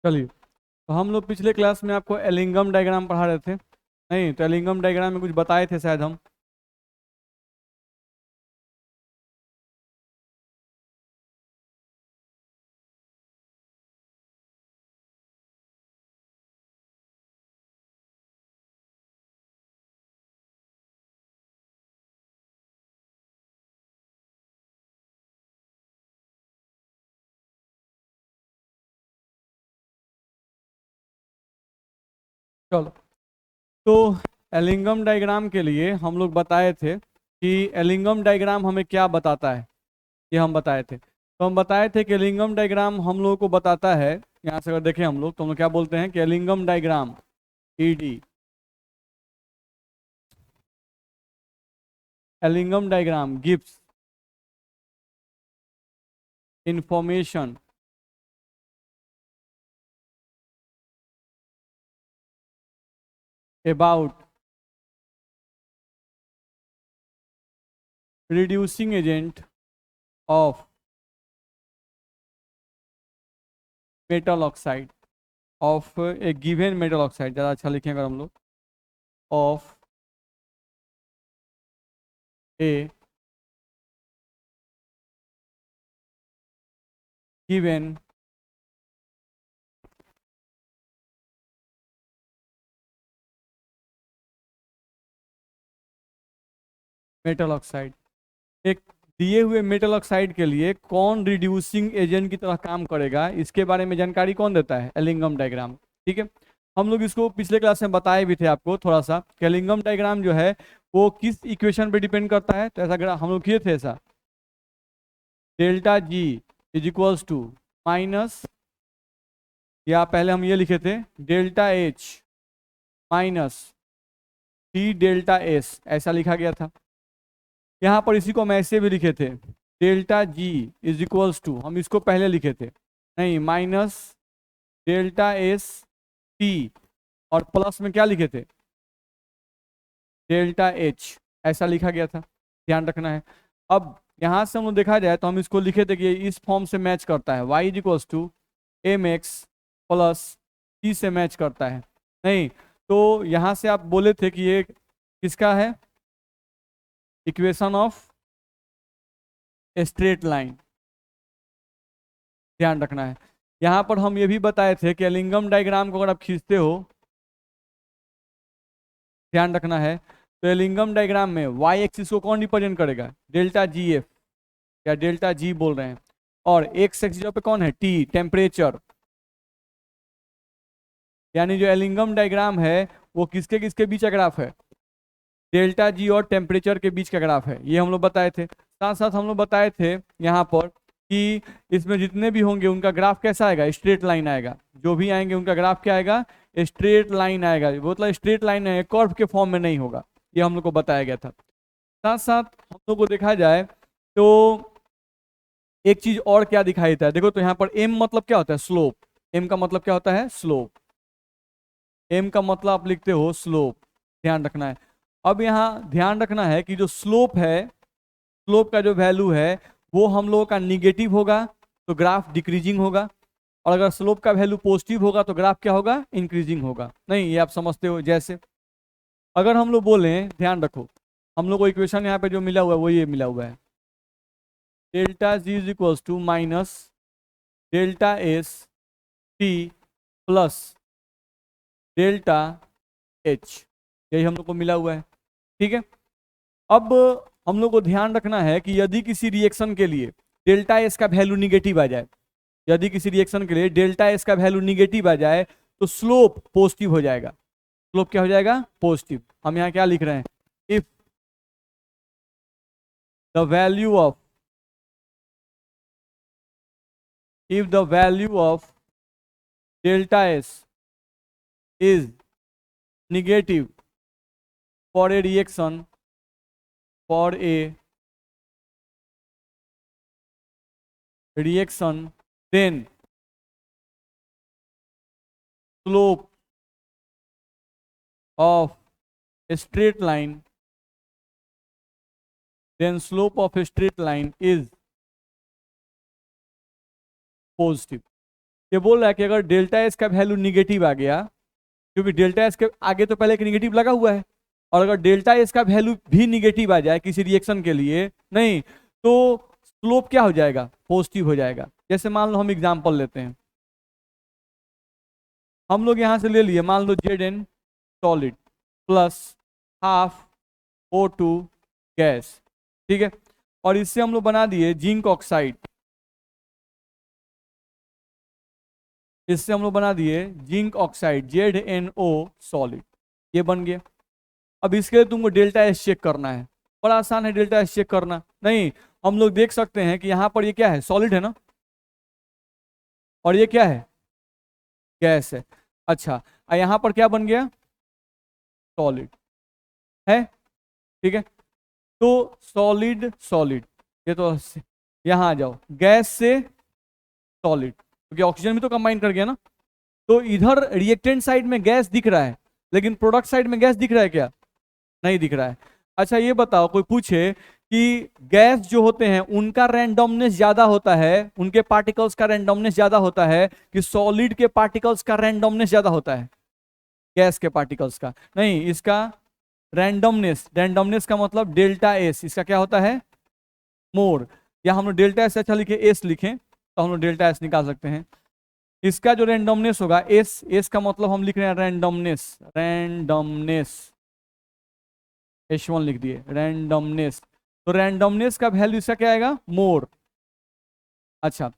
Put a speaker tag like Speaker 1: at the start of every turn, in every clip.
Speaker 1: चलिए, तो हम लोग पिछले क्लास में आपको एलिंगम डायग्राम पढ़ा रहे थे। नहीं तो एलिंगम डायग्राम में कुछ बताए थे शायद हम। चलो, तो एलिंगम डायग्राम के लिए हम लोग बताए थे कि एलिंगम डायग्राम हमें क्या बताता है। ये हम बताए थे, तो हम बताए थे कि एलिंगम डायग्राम हम लोगों को बताता है। यहाँ से अगर देखें हम लोग, तो हम लोग क्या बोलते हैं कि Ellingham diagram ED, Ellingham diagram gives information about reducing agent of metal oxide, of A given metal oxide, ज़्यादा अच्छा लिखेंगे अगर हम लोग, of A given metal oxide. एक दिए हुए मेटल ऑक्साइड के लिए कौन रिड्यूसिंग एजेंट की तरह काम करेगा, इसके बारे में जानकारी कौन देता है? Ellingham diagram. ठीक है, हम लोग इसको पिछले क्लास में बताए भी थे आपको थोड़ा सा कि एलिंगम डायग्राम जो है वो किस इक्वेशन पे डिपेंड करता है। तो ऐसा हम लोग किए थे ऐसा, delta G is equals to minus, या पहले हम ये लिखे थे delta H minus T delta S, ऐसा लिखा गया था। यहाँ पर इसी को हम ऐसे भी लिखे थे, delta G is equals to, हम इसको पहले लिखे थे, नहीं माइनस डेल्टा एस टी, और प्लस में क्या लिखे थे? डेल्टा एच, ऐसा लिखा गया था। ध्यान रखना है। अब यहाँ से हम लोग देखा जाए तो हम इसको लिखे थे कि ये इस फॉर्म से मैच करता है, y is equals to M X plus T से मैच करता है। नहीं तो यहाँ से आप बोले थे कि ये किसका है? Equation of straight line. ध्यान रखना है। यहाँ पर हम ये भी बताए थे कि एलिंगम डायग्राम को अगर आप खींचते हो, ध्यान रखना है, तो एलिंगम डायग्राम में वाई एक्सिस को कौन रिप्रेजेंट करेगा? डेल्टा जी एफ, या डेल्टा जी बोल रहे हैं, और एक्स एक्सिस पे कौन है? T, temperature. यानी जो एलिंगम डायग्राम है वो किसके किसके बीच का ग्राफ है? डेल्टा जी और टेम्परेचर के बीच का ग्राफ है। ये हम लोग बताए थे। साथ साथ हम लोग बताए थे यहाँ पर कि इसमें जितने भी होंगे उनका ग्राफ कैसा आएगा? स्ट्रेट लाइन आएगा। जो भी आएंगे उनका ग्राफ क्या आएगा? स्ट्रेट लाइन आएगा। मतलब स्ट्रेट लाइन है, कर्व के फॉर्म में नहीं होगा। ये हम लोग को बताया गया था। साथ साथ हम लोग को देखा जाए तो एक चीज और क्या दिखाई देता है, देखो तो यहाँ पर एम मतलब क्या होता है? स्लोप। एम का मतलब क्या होता है? स्लोप। एम का मतलब आप लिखते हो स्लोप। ध्यान रखना है। अब यहाँ ध्यान रखना है कि जो स्लोप है, स्लोप का जो वैल्यू है वो हम लोगों का निगेटिव होगा तो ग्राफ डिक्रीजिंग होगा, और अगर स्लोप का वैल्यू पॉजिटिव होगा तो ग्राफ क्या होगा? इंक्रीजिंग होगा। नहीं, ये आप समझते हो। जैसे अगर हम लोग बोले, ध्यान रखो, हम लोग को इक्वेशन यहाँ पे जो मिला हुआ है वो ये मिला हुआ है, delta G is equals to minus delta S T plus delta H, यही हम लोग को मिला हुआ है। ठीक है, अब हम लोग को ध्यान रखना है कि यदि किसी रिएक्शन के लिए डेल्टा एस का वैल्यू निगेटिव आ जाए, यदि किसी रिएक्शन के लिए डेल्टा एस का वैल्यू निगेटिव आ जाए तो स्लोप पॉजिटिव हो जाएगा। स्लोप क्या हो जाएगा? पॉजिटिव। हम यहाँ क्या लिख रहे हैं? If the value of, if the value of delta s is negative for a reaction, for a reaction, then slope of a straight line, then slope of a straight line is positive. ये बोल रहा है कि अगर delta S का value negative आ गया, क्योंकि delta S के आगे तो पहले एक निगेटिव लगा हुआ है, और अगर डेल्टा एस का वैल्यू भी निगेटिव आ जाए किसी रिएक्शन के लिए, नहीं, तो स्लोप क्या हो जाएगा, पॉजिटिव हो जाएगा। जैसे मान लो हम एग्जांपल लेते हैं, हम लोग यहां से ले लिए, मान लो Zn solid plus half O2 gas, ठीक है, और इससे हम लोग बना दिए जिंक ऑक्साइड, इससे हम लोग बना दिए जिंक ऑक्साइड ZnO सॉलिड, ये बन गया। अब इसके लिए तुमको डेल्टा एस चेक करना है, बड़ा आसान है डेल्टा एस चेक करना। नहीं, हम लोग देख सकते हैं कि यहाँ पर ये क्या है, सॉलिड है ना, और ये क्या है, गैस है। अच्छा, और यहाँ पर क्या बन गया, सॉलिड है, ठीक है। तो सॉलिड सॉलिड, ये तो यहाँ आ जाओ, गैस से सॉलिड, क्योंकि ऑक्सीजन भी तो कंबाइन कर गया ना। तो इधर रिएक्टेंट साइड में गैस दिख रहा है, लेकिन प्रोडक्ट साइड में गैस दिख रहा है क्या, नहीं दिख रहा है। अच्छा ये बताओ, कोई पूछे कि गैस जो होते हैं उनका रैंडमनेस ज्यादा होता है, उनके पार्टिकल्स का रैंडमनेस ज्यादा होता है कि सॉलिड के पार्टिकल्स का रैंडमनेस ज्यादा होता है, गैस के पार्टिकल्स का? नहीं, इसका रैंडमनेस, रैंडमनेस का मतलब डेल्टा एस, इसका क्या होता है, मोर। या हम लोग डेल्टा एस अच्छा लिखे, एस लिखें तो हम लोग डेल्टा एस निकाल सकते हैं। इसका जो रैंडमनेस होगा एस, एस का मतलब हम लिख रहे हैं रैंडमनेस, रैंडमनेस H1 लिख दिए, रैंडमनेस। तो रैंडमनेस का वैल्यू इसका क्या आएगा, मोर। अच्छा,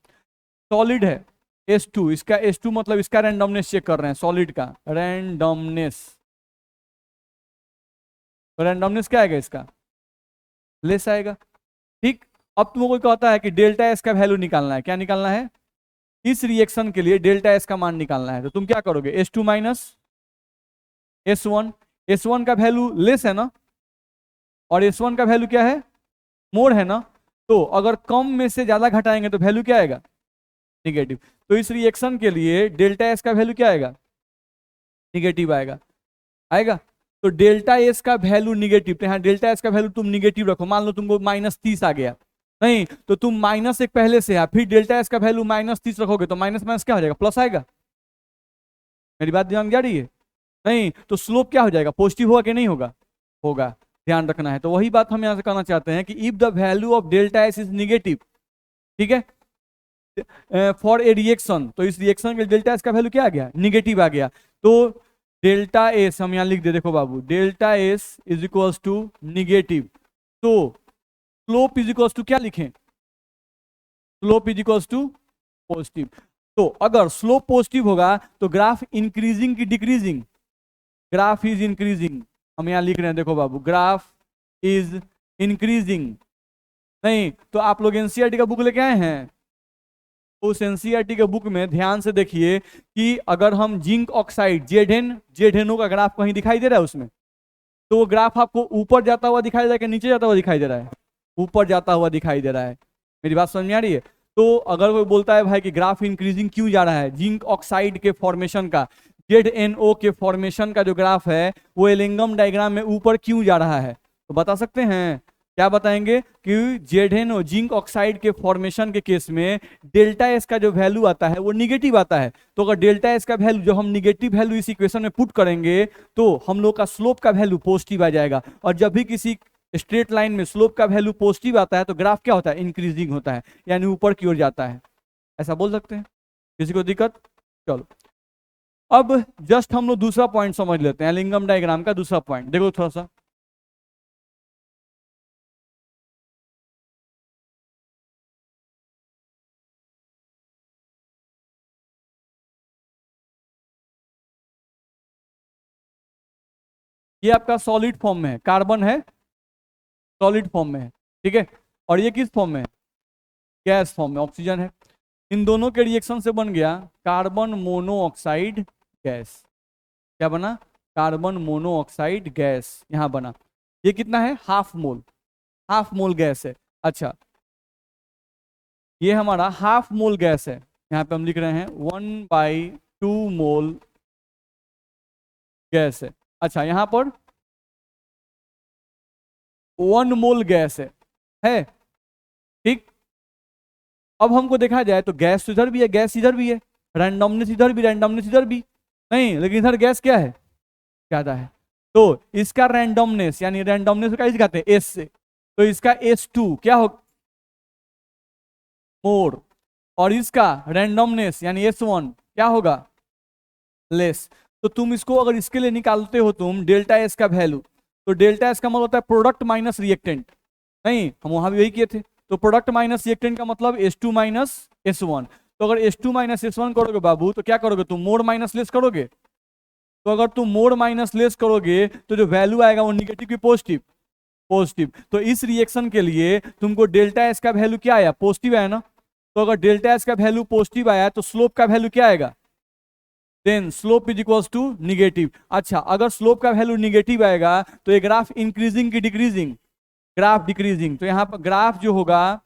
Speaker 1: सॉलिड है S2, इसका S2 मतलब इसका रैंडमनेस चेक कर रहे हैं, सॉलिड का रैंडमनेस, तो रैंडमनेस क्या आएगा इसका, लेस आएगा, ठीक। अब तुमको कोई कहता है कि डेल्टा एस का वैल्यू निकालना है, क्या निकालना है, इस रिएक्शन के लिए डेल्टा एस का मान निकालना है, तो तुम क्या करोगे, S2 माइनस S1, S1 का वैल्यू लेस है ना, और S1 का वैल्यू क्या है, मोर है ना। तो अगर कम में से ज्यादा घटाएंगे तो वैल्यू क्या आएगा, निगेटिव। तो इस रिएक्शन के लिए डेल्टा एस का वैल्यू क्या आएगा, निगेटिव आएगा, आएगा। तो डेल्टा एस का वैल्यू निगेटिव, तो यहाँ डेल्टा एस का वैल्यू तुम निगेटिव रखो, मान लो तुमको -30 आ गया, नहीं तो तुम माइनस एक पहले से है, फिर डेल्टा एस का वैल्यू -30 रखोगे तो माइनस माइनस क्या हो जाएगा, प्लस आएगा। मेरी बात ध्यान जा रही है, नहीं तो स्लोप क्या हो जाएगा, पॉजिटिव होगा कि नहीं होगा, होगा, ध्यान रखना है। तो वही बात हम यहाँ से कहना चाहते हैं कि if the value of delta S is negative, ठीक है, फॉर ए रिएक्शन, तो इस रिएक्शन के डेल्टा एस का वैल्यू क्या आ गया, निगेटिव आ गया। तो डेल्टा एस हम यहाँ लिख दे, देखो बाबू, delta S is equals to negative, तो स्लोप इज इक्वल्स टू क्या लिखें, slope is equals to positive. तो अगर स्लोप पॉजिटिव होगा तो ग्राफ इंक्रीजिंग की डिक्रीजिंग, ग्राफ इज इंक्रीजिंग, हम यहाँ लिख रहे हैं, देखो बाबू, ग्राफ इज इंक्रीजिंग। नहीं तो आप लोग एनसीईआरटी का बुक लेके आए हैं, उस एनसीईआरटी के बुक में ध्यान से देखिए कि अगर हम जिंक ऑक्साइड जेडेनओ का ग्राफ कहीं दिखाई दे रहा है उसमें, तो वो ग्राफ आपको ऊपर जाता हुआ दिखाई दे रहा है कि नीचे जाता हुआ दिखाई दे रहा है, ऊपर जाता हुआ दिखाई दे रहा है। मेरी बात समझ में आ रही है? तो अगर कोई बोलता है भाई कि ग्राफ इंक्रीजिंग क्यों जा रहा है, जिंक ऑक्साइड के फॉर्मेशन का, ZnO के फॉर्मेशन का जो ग्राफ है वो एलिंगम डायग्राम में ऊपर क्यों जा रहा है, तो बता सकते हैं, क्या बताएंगे कि ZnO जिंक ऑक्साइड के फॉर्मेशन के केस में डेल्टा एस का जो वैल्यू आता है वो निगेटिव आता है। तो अगर डेल्टा एस का वैल्यू, जो हम निगेटिव वैल्यू इस इक्वेशन में पुट करेंगे, तो हम लोग का स्लोप का वैल्यू पॉजिटिव आ जाएगा। और जब भी किसी स्ट्रेट लाइन में स्लोप का वैल्यू पॉजिटिव आता है तो ग्राफ क्या होता है, इंक्रीजिंग होता है, यानी ऊपर की ओर जाता है। ऐसा बोल सकते हैं, किसी को दिक्कत? चलो अब जस्ट हम लोग दूसरा पॉइंट समझ लेते हैं, एलिंगम डायग्राम का दूसरा पॉइंट देखो थोड़ा सा। ये आपका सॉलिड फॉर्म में है, कार्बन है, सॉलिड फॉर्म में है, ठीक है, और ये किस फॉर्म में है, गैस फॉर्म में, ऑक्सीजन है। इन दोनों के रिएक्शन से बन गया कार्बन मोनोऑक्साइड गैस। क्या बना, कार्बन मोनोऑक्साइड गैस, यहां बना। ये कितना है, half mole, half mole gas है। अच्छा, ये हमारा हाफ मोल गैस है, यहाँ पे हम लिख रहे हैं 1/2 मोल गैस है। अच्छा, यहाँ पर 1 मोल गैस है, ठीक। अब हमको देखा जाए तो गैस तो इधर भी है, गैस इधर भी है, रैंडमनेस इधर भी, रैंडमनेस इधर भी नहीं, लेकिन इधर गैस क्या है, ज्यादा है। तो इसका रैंडमनेस, यानी रैंडमनेस का कहते हैं एस से, तो इसका S2 क्या हो, मोर, और इसका रैंडमनेस यानी S1 क्या होगा, लेस। तो तुम इसको अगर इसके लिए निकालते हो तुम डेल्टा एस का वैल्यू, तो डेल्टा एस का मतलब होता है प्रोडक्ट माइनस रिएक्टेंट, नहीं हम वहां भी यही किए थे। तो प्रोडक्ट माइनस रिएक्टेंट का मतलब S2 माइनस S1। तो अगर S2 माइनस S1 करोगे बाबू तो क्या करोगे तुम, मोड माइनस लेस करोगे। तो अगर तुम मोड माइनस लेस करोगे तो जो वैल्यू आएगा वो निगेटिव की पॉजिटिव, पॉजिटिव। तो इस रिएक्शन के लिए तुमको डेल्टा एस का वैल्यू क्या आया, पॉजिटिव आया ना। तो अगर डेल्टा एस का वैल्यू पॉजिटिव आया तो स्लोप का वैल्यू क्या आएगा, then slope is equals to negative. अच्छा, अगर स्लोप का वैल्यू निगेटिव आएगा तो ये ग्राफ इंक्रीजिंग की डिक्रीजिंग, ग्राफ डिक्रीजिंग। तो यहां पर ग्राफ जो होगा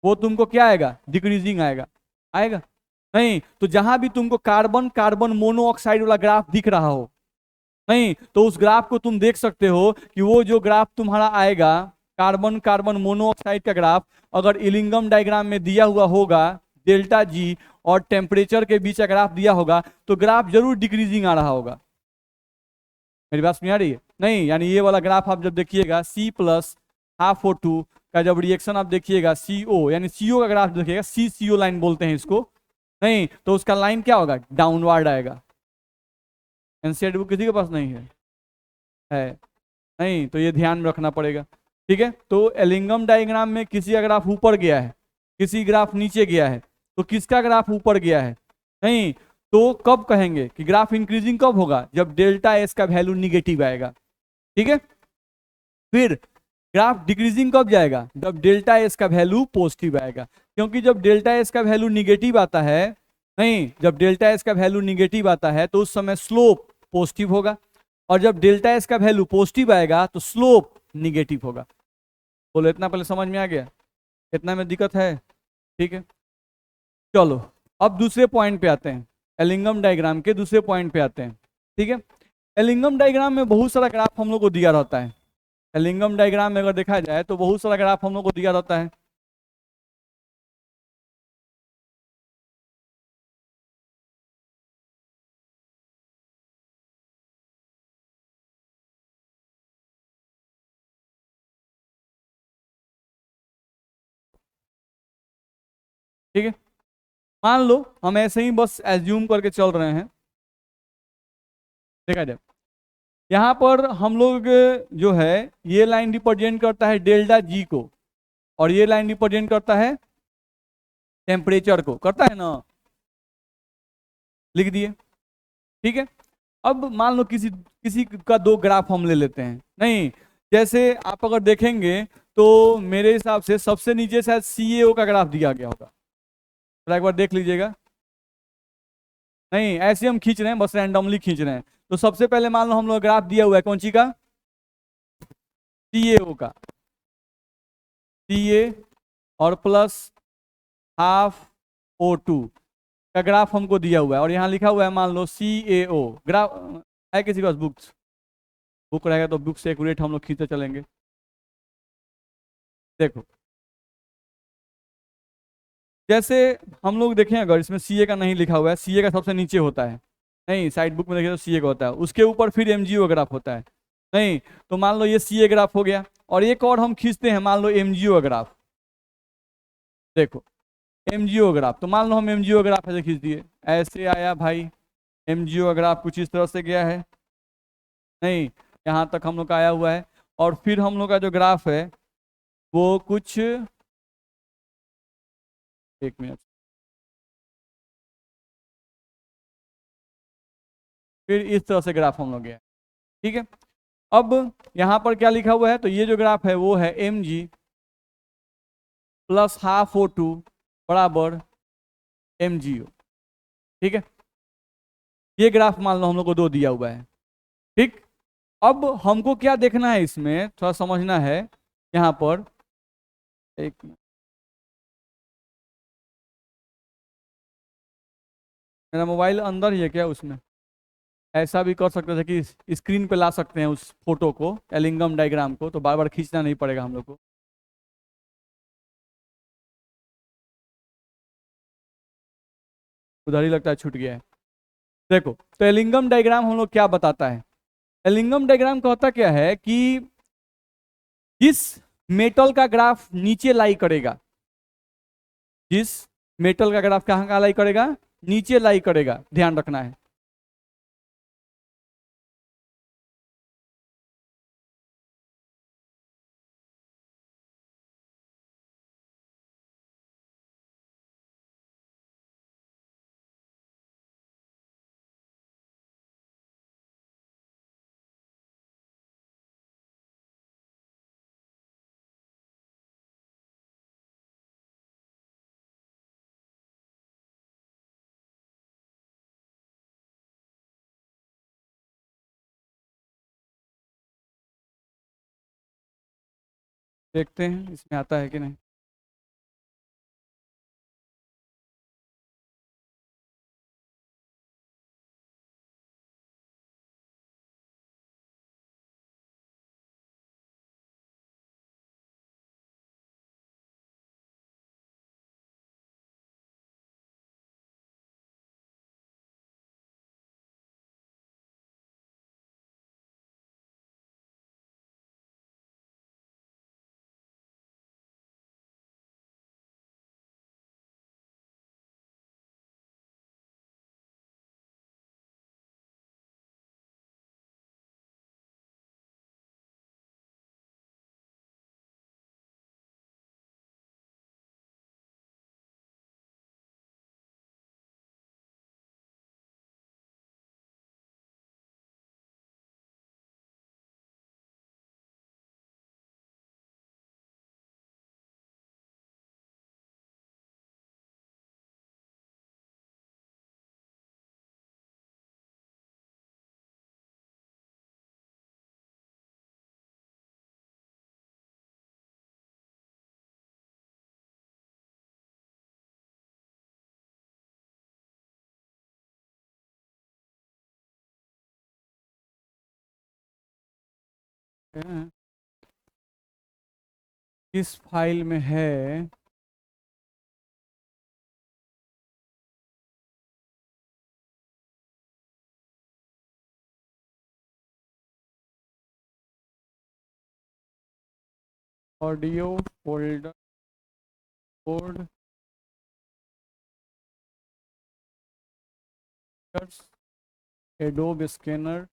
Speaker 1: वो तुमको क्या आएगा, डिक्रीजिंग आएगा, आएगा नहीं। तो जहां भी तुमको कार्बन कार्बन मोनोऑक्साइड वाला ग्राफ दिख रहा हो, नहीं, तो उस ग्राफ को तुम देख सकते हो कि वो जो ग्राफ तुम्हारा आएगा कार्बन कार्बन मोनोऑक्साइड का ग्राफ, अगर इलिंगम डायग्राम में दिया हुआ होगा डेल्टा जी और टेम्परेचर के बीच का ग्राफ दिया होगा तो ग्राफ जरूर डिक्रीजिंग आ रहा होगा। मेरी बात समझ आ रही है, नहीं, यानी ये वाला ग्राफ आप जब देखिएगा C+12 का जब रिएक्शन आप देखिएगा CO, यानी CO का ग्राफ देखिएगा, CCO लाइन बोलते हैं इसको, नहीं, तो उसका लाइन क्या होगा, डाउनवर्ड आएगा। एनसीईआरटी बुक किसी के पास नहीं है नहीं, तो ये ध्यान में रखना पड़ेगा। ठीक है, तो एलिंगम डायग्राम में किसी का ग्राफ ऊपर गया है, किसी ग्राफ नीचे गया है, तो किसका ग्राफ ऊपर गया है, नहीं, तो कब कहेंगे कि ग्राफ इंक्रीजिंग कब होगा, जब डेल्टा एस का वैल्यू निगेटिव आएगा। ठीक है, फिर ग्राफ डिक्रीजिंग कब जाएगा, जब डेल्टा एस का वैल्यू पॉजिटिव आएगा। क्योंकि जब डेल्टा एस का वैल्यू निगेटिव आता है, नहीं, जब डेल्टा एस का वैल्यू निगेटिव आता है तो उस समय स्लोप पॉजिटिव होगा, और जब डेल्टा एस का वैल्यू पॉजिटिव आएगा तो स्लोप निगेटिव होगा। बोलो इतना पहले समझ में आ गया, इतना में दिक्कत है। ठीक है, चलो अब दूसरे पॉइंट पे आते हैं, एलिंगम डायग्राम के दूसरे पॉइंट पे आते हैं। ठीक है, एलिंगम डायग्राम में बहुत सारा ग्राफ हम लोग को दिया रहता है। एलिंगम डायग्राम में अगर देखा जाए तो बहुत सारा ग्राफ हम लोग को दिया रहता है। ठीक है, मान लो हम ऐसे ही बस एज्यूम करके चल रहे हैं। देखा जाए यहाँ पर हम लोग जो है ये लाइन रिप्रेजेंट करता है डेल्टा जी को, और ये लाइन रिप्रेजेंट करता है टेम्परेचर को, करता है ना, लिख दिए। ठीक है, अब मान लो किसी किसी का दो ग्राफ हम ले लेते हैं, नहीं, जैसे आप अगर देखेंगे तो मेरे हिसाब से सबसे नीचे शायद CAO का ग्राफ दिया गया होगा, तो एक बार देख लीजिएगा। नहीं, ऐसे हम खींच रहे हैं, बस रैंडमली खींच रहे हैं। तो सबसे पहले मान लो हम लोग ग्राफ दिया हुआ है कौन सी का, CAO का, CA और प्लस हाफ O2 का ग्राफ हमको दिया हुआ है, और यहाँ लिखा हुआ है मान लो CAO। ग्राफ है किसी के पास बुक्स, बुक रहेगा तो बुक से एक्यूरेट हम लोग खींचते चलेंगे। देखो जैसे हम लोग देखें, अगर इसमें CA का नहीं लिखा हुआ है, CA का सबसे नीचे होता है, नहीं, साइड बुक में देखें तो CA का होता है, उसके ऊपर फिर MGO ग्राफ होता है, नहीं, तो मान लो ये CA ग्राफ हो गया, और एक और हम खींचते हैं मान लो MGO ग्राफ। देखो MGO ग्राफ, तो मान लो हम MGO ग्राफ ऐसे खींच दिए, ऐसे आया भाई, MGO ग्राफ कुछ इस तरह से गया है, नहीं, यहाँ तक हम लोग का आया हुआ है, और फिर हम लोग का जो ग्राफ है वो कुछ, एक मिनट, फिर इस तरह से ग्राफ हम लोग गया। ठीक है, अब यहाँ पर क्या लिखा हुआ है, तो ये जो ग्राफ है वो है mg प्लस हाफ O2 बराबर MgO। ठीक है, ये ग्राफ मान लो हम लोग को दो दिया हुआ है। ठीक, अब हमको क्या देखना है, इसमें थोड़ा समझना है यहाँ पर, एक मिनट, मेरा मोबाइल अंदर ही है क्या, उसमें ऐसा भी कर सकते थे कि स्क्रीन पे ला सकते हैं उस फोटो को, एलिंगम डायग्राम को, तो बार बार खींचना नहीं पड़ेगा हम लोग को। उधर ही लगता है छूट गया है। देखो, तो एलिंगम डायग्राम हम लोग क्या बताता है? एलिंगम डायग्राम का होता क्या है कि जिस मेटल का ग्राफ नीचे लाई करेगा, जिस मेटल का ग्राफ कहाँ लाई करेगा? नीचे लाई करेगा, ध्यान रखना है। देखते हैं इसमें आता है कि नहीं। किस फाइल में है? Audio folder code adobe scanner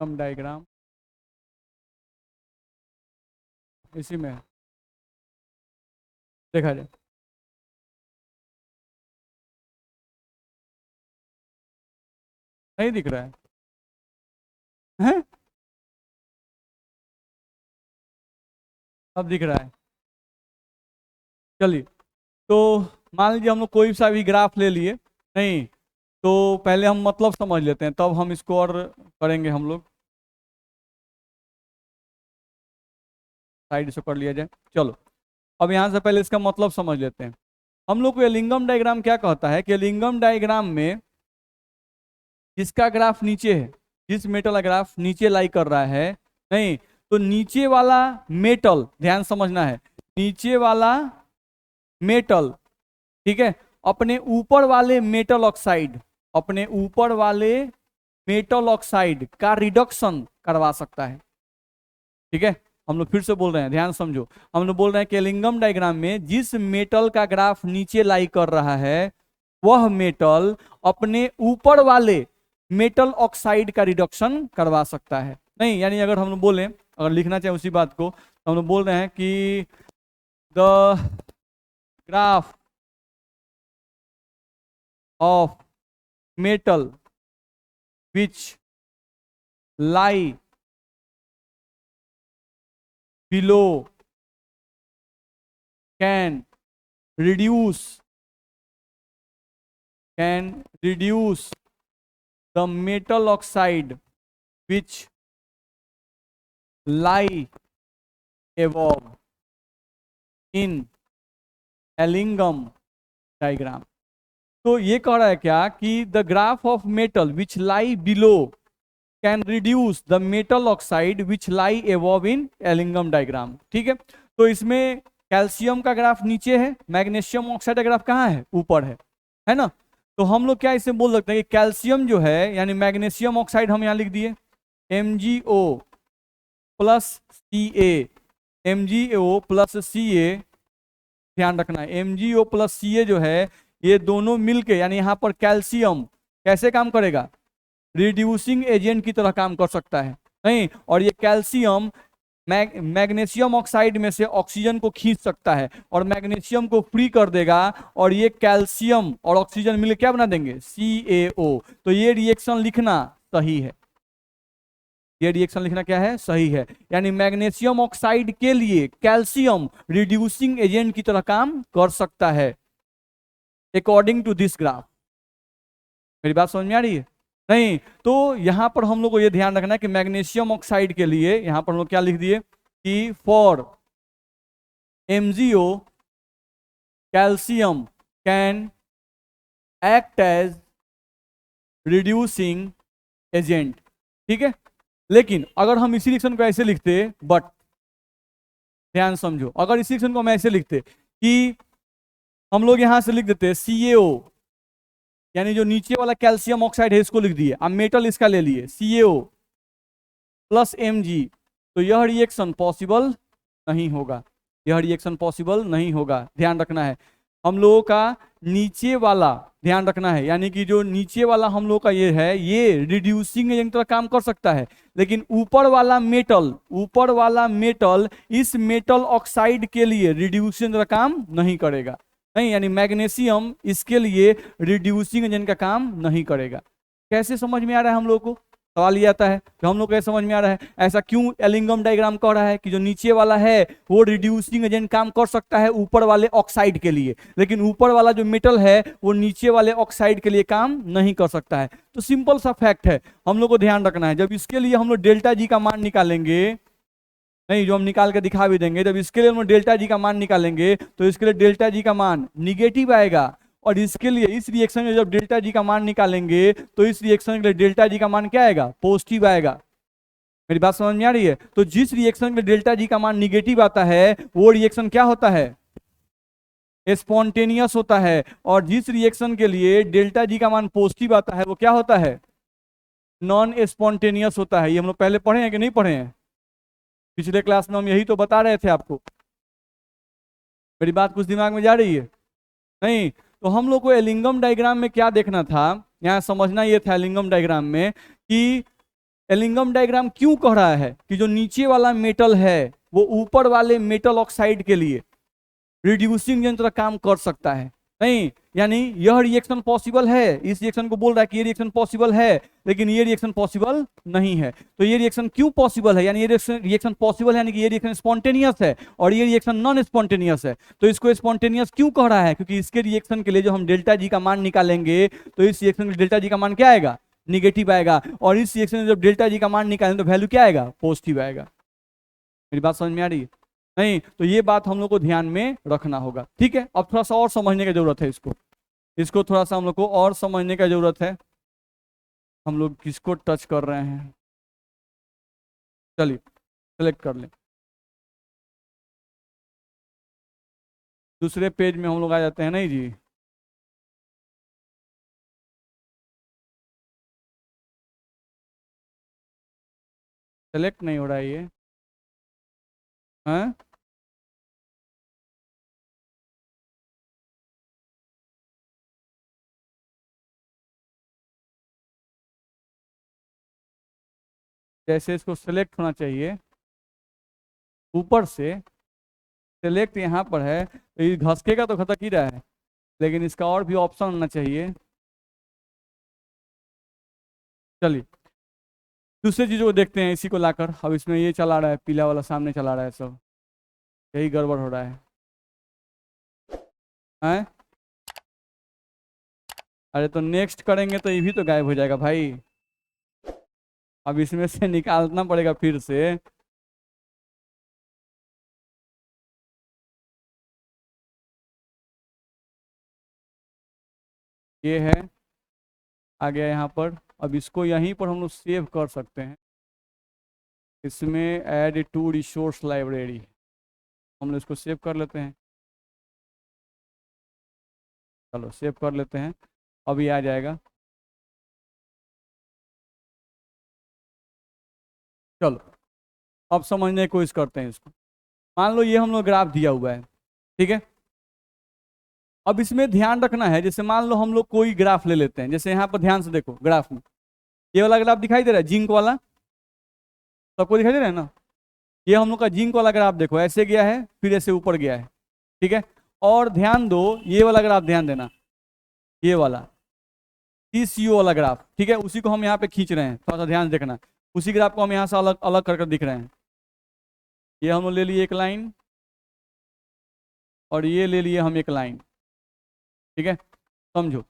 Speaker 1: diagram इसी में है। देखा जाए, नहीं दिख रहा है, हैं? अब दिख रहा है। चलिए, तो मान लीजिए हम लोग कोई सा भी ग्राफ ले लिए, नहीं तो पहले हम मतलब समझ लेते हैं, तब हम इसको और करेंगे हम लोग। साइड से कर लिया जाए। चलो, अब यहाँ से पहले इसका मतलब समझ लेते हैं। हम लोग को एलिंगम डायग्राम क्या कहता है कि एलिंगम डायग्राम में जिसका ग्राफ नीचे है, जिस मेटल का ग्राफ नीचे लाई कर रहा है, नहीं तो नीचे वाला मेटल, ध्यान समझना है, नीचे वाला मेटल, ठीक है, अपने ऊपर वाले मेटल ऑक्साइड, अपने ऊपर वाले मेटल ऑक्साइड का रिडक्शन करवा सकता है। ठीक है, हम लोग फिर से बोल रहे हैं, ध्यान समझो। हम लोग बोल रहे हैं कि एलिंगम डायग्राम में जिस मेटल का ग्राफ नीचे लाई कर रहा है, वह मेटल अपने ऊपर वाले मेटल ऑक्साइड का रिडक्शन करवा सकता है। नहीं, यानी अगर हम लोग बोले, अगर लिखना चाहे उसी बात को, तो हम लोग बोल रहे हैं कि the graph of metal which lie below can reduce the metal oxide which lie above in Ellingham diagram. तो ये कह रहा है क्या कि the graph of metal which lie below can reduce the metal oxide which lie above in Ellingham diagram. ठीक है, तो इसमें कैल्शियम का ग्राफ नीचे है, मैग्नीशियम ऑक्साइड का ग्राफ कहाँ है, ऊपर है ना। तो हम लोग क्या इसे बोल सकते हैं कि कैल्शियम जो है यानी मैग्नीशियम ऑक्साइड हम यहाँ लिख दिए MgO plus Ca, MgO plus Ca, ध्यान रखना है MgO प्लस Ca जो है ये दोनों मिलके यानी यहाँ पर कैल्शियम कैसे काम करेगा, रिड्यूसिंग एजेंट की तरह काम कर सकता है नहीं, और ये कैल्शियम मैग्नीशियम ऑक्साइड में से ऑक्सीजन को खींच सकता है और मैग्नीशियम को फ्री कर देगा, और ये कैल्शियम और ऑक्सीजन मिलकर क्या बना देंगे CaO। तो ये रिएक्शन लिखना सही है, ये रिएक्शन लिखना क्या है, सही है। यानी मैग्नीशियम ऑक्साइड के लिए कैल्शियम रिड्यूसिंग एजेंट की तरह काम कर सकता है अकॉर्डिंग टू दिस ग्राफ। मेरी बात समझ में आ रही है नहीं। तो यहां पर हम लोग को ये ध्यान रखना है कि मैग्नीशियम ऑक्साइड के लिए यहां पर हम लोग क्या लिख दिए कि for MgO calcium can act as reducing agent. ठीक है, लेकिन अगर हम इसी रिएक्शन को ऐसे लिखते, बट ध्यान समझो, अगर इसी रिएक्शन को हम ऐसे लिखते कि हम लोग यहां से लिख देते CaO, यानी जो नीचे वाला कैल्शियम ऑक्साइड है इसको लिख दिए, अब मेटल इसका ले लिए CaO प्लस Mg, तो यह रिएक्शन पॉसिबल नहीं होगा, यह रिएक्शन पॉसिबल नहीं होगा। ध्यान रखना है हम लोगों का नीचे वाला, ध्यान रखना है यानी कि जो नीचे वाला हम लोग का ये है ये रिड्यूसिंग एजेंट तरह काम कर सकता है, लेकिन ऊपर वाला मेटल, ऊपर वाला मेटल इस मेटल ऑक्साइड के लिए रिड्यूसिंग तरह काम नहीं करेगा नहीं, यानी मैग्नीशियम इसके लिए रिड्यूसिंग एजेंट का काम नहीं करेगा। कैसे समझ में आ रहा है हम लोग को, सवाल ये आता है कि हम लोग को कैसे समझ में आ रहा है, ऐसा क्यों एलिंगम डायग्राम कह रहा है कि जो नीचे वाला है वो रिड्यूसिंग एजेंट काम कर सकता है ऊपर वाले ऑक्साइड के लिए, लेकिन ऊपर वाला जो मेटल है वो नीचे वाले ऑक्साइड के लिए काम नहीं कर सकता है। तो सिंपल सा फैक्ट है, हम लोग को ध्यान रखना है जब इसके लिए हम लोग डेल्टा जी का मान निकालेंगे, नहीं जो हम निकाल के दिखा भी देंगे, जब इसके लिए हम डेल्टा जी का मान निकालेंगे तो इसके लिए डेल्टा जी का मान निगेटिव आएगा, और इसके लिए इस रिएक्शन में जब डेल्टा जी का मान निकालेंगे तो इस रिएक्शन के लिए डेल्टा जी का मान क्या आएगा, पॉजिटिव आएगा। मेरी बात समझ में आ रही है। तो जिस रिएक्शन में डेल्टा जी का मान निगेटिव आता है वो रिएक्शन क्या होता है, स्पॉन्टेनियस होता है, और जिस रिएक्शन के लिए डेल्टा जी का मान पॉजिटिव आता है वो क्या होता है, नॉन स्पॉन्टेनियस होता है। ये हम लोग पहले पढ़े हैं कि नहीं पढ़े हैं, पिछले क्लास में हम यही तो बता रहे थे आपको। मेरी बात कुछ दिमाग में जा रही है नहीं। तो हम लोग को एलिंगम डायग्राम में क्या देखना था, यहाँ समझना ये था एलिंगम डायग्राम में कि एलिंगम डायग्राम क्यों कह रहा है कि जो नीचे वाला मेटल है वो ऊपर वाले मेटल ऑक्साइड के लिए रिड्यूसिंग यंत्र काम कर सकता है नहीं, यानी यह रिएक्शन पॉसिबल है, इस रिएक्शन को बोल रहा है कि ये रिएक्शन पॉसिबल है लेकिन ये रिएक्शन पॉसिबल नहीं है। तो ये रिएक्शन क्यों पॉसिबल है, यानी ये रिएक्शन पॉसिबल है यानी कि ये रिएक्शन स्पॉन्टेनियस है और ये रिएक्शन नॉन स्पॉन्टेनियस है। तो इसको स्पॉन्टेनियस क्यों कह रहा है, क्योंकि इसके रिएक्शन के लिए जो हम डेल्टा जी का मान निकालेंगे तो इस रिएक्शन के डेल्टा जी का मान क्या आएगा, निगेटिव आएगा, और इस रिएक्शन में जब डेल्टा जी का मान निकालें तो वैल्यू क्या आएगा, पॉजिटिव आएगा। मेरी बात समझ में आ रही है नहीं। तो ये बात हम लोग को ध्यान में रखना होगा। ठीक है, अब थोड़ा सा और समझने की जरूरत है, इसको थोड़ा सा हम लोग को और समझने की जरूरत है। हम लोग किसको टच कर रहे हैं, चलिए सेलेक्ट कर लें, दूसरे पेज में हम लोग आ जाते हैं। नहीं जी, सेलेक्ट नहीं हो रहा है ये, हाँ जैसे इसको सेलेक्ट होना चाहिए ऊपर से, सेलेक्ट यहाँ पर है तो ये घसकेगा तो खतक ही रहा है, लेकिन इसका और भी ऑप्शन होना चाहिए। चलिए दूसरी चीजों को देखते हैं, इसी को लाकर। अब इसमें ये चला रहा है, पीला वाला सामने चला रहा है, सब यही गड़बड़ हो रहा है, हैं? अरे तो नेक्स्ट करेंगे तो ये भी तो गायब हो जाएगा भाई, अब इसमें से निकालना पड़ेगा फिर से। ये है आ गया यहाँ पर। अब इसको यहीं पर हम लोग सेव कर सकते हैं, इसमें ऐड टू रिसोर्स लाइब्रेरी, हम लोग इसको सेव कर लेते हैं। चलो सेव कर लेते हैं, अभी आ जाएगा। चलो अब समझने की कोशिश करते हैं इसको। मान लो ये हम लोग ग्राफ दिया हुआ है, ठीक है। अब इसमें ध्यान रखना है, जैसे मान लो हम लोग कोई ग्राफ ले लेते हैं, जैसे यहाँ पर ध्यान से देखो ग्राफ में, ये वाला ग्राफ दिखाई दे रहा है जिंक वाला, सबको दिखाई दे रहा है ना। ये हम लोग का जिंक वाला ग्राफ देखो, ऐसे गया है फिर ऐसे ऊपर गया है, ठीक है। और ध्यान दो ये वाला ग्राफ ध्यान देना, ये वाला TCO वाला ग्राफ, ठीक है, उसी को हम यहाँ पे खींच रहे हैं, थोड़ा सा ध्यान देखना। उसी ग्राफ को हम यहाँ से अलग अलग कर दिख रहे हैं। ये हम लोग ले लिए एक लाइन, और ये ले लिए हम एक लाइन, ठीक है, समझो।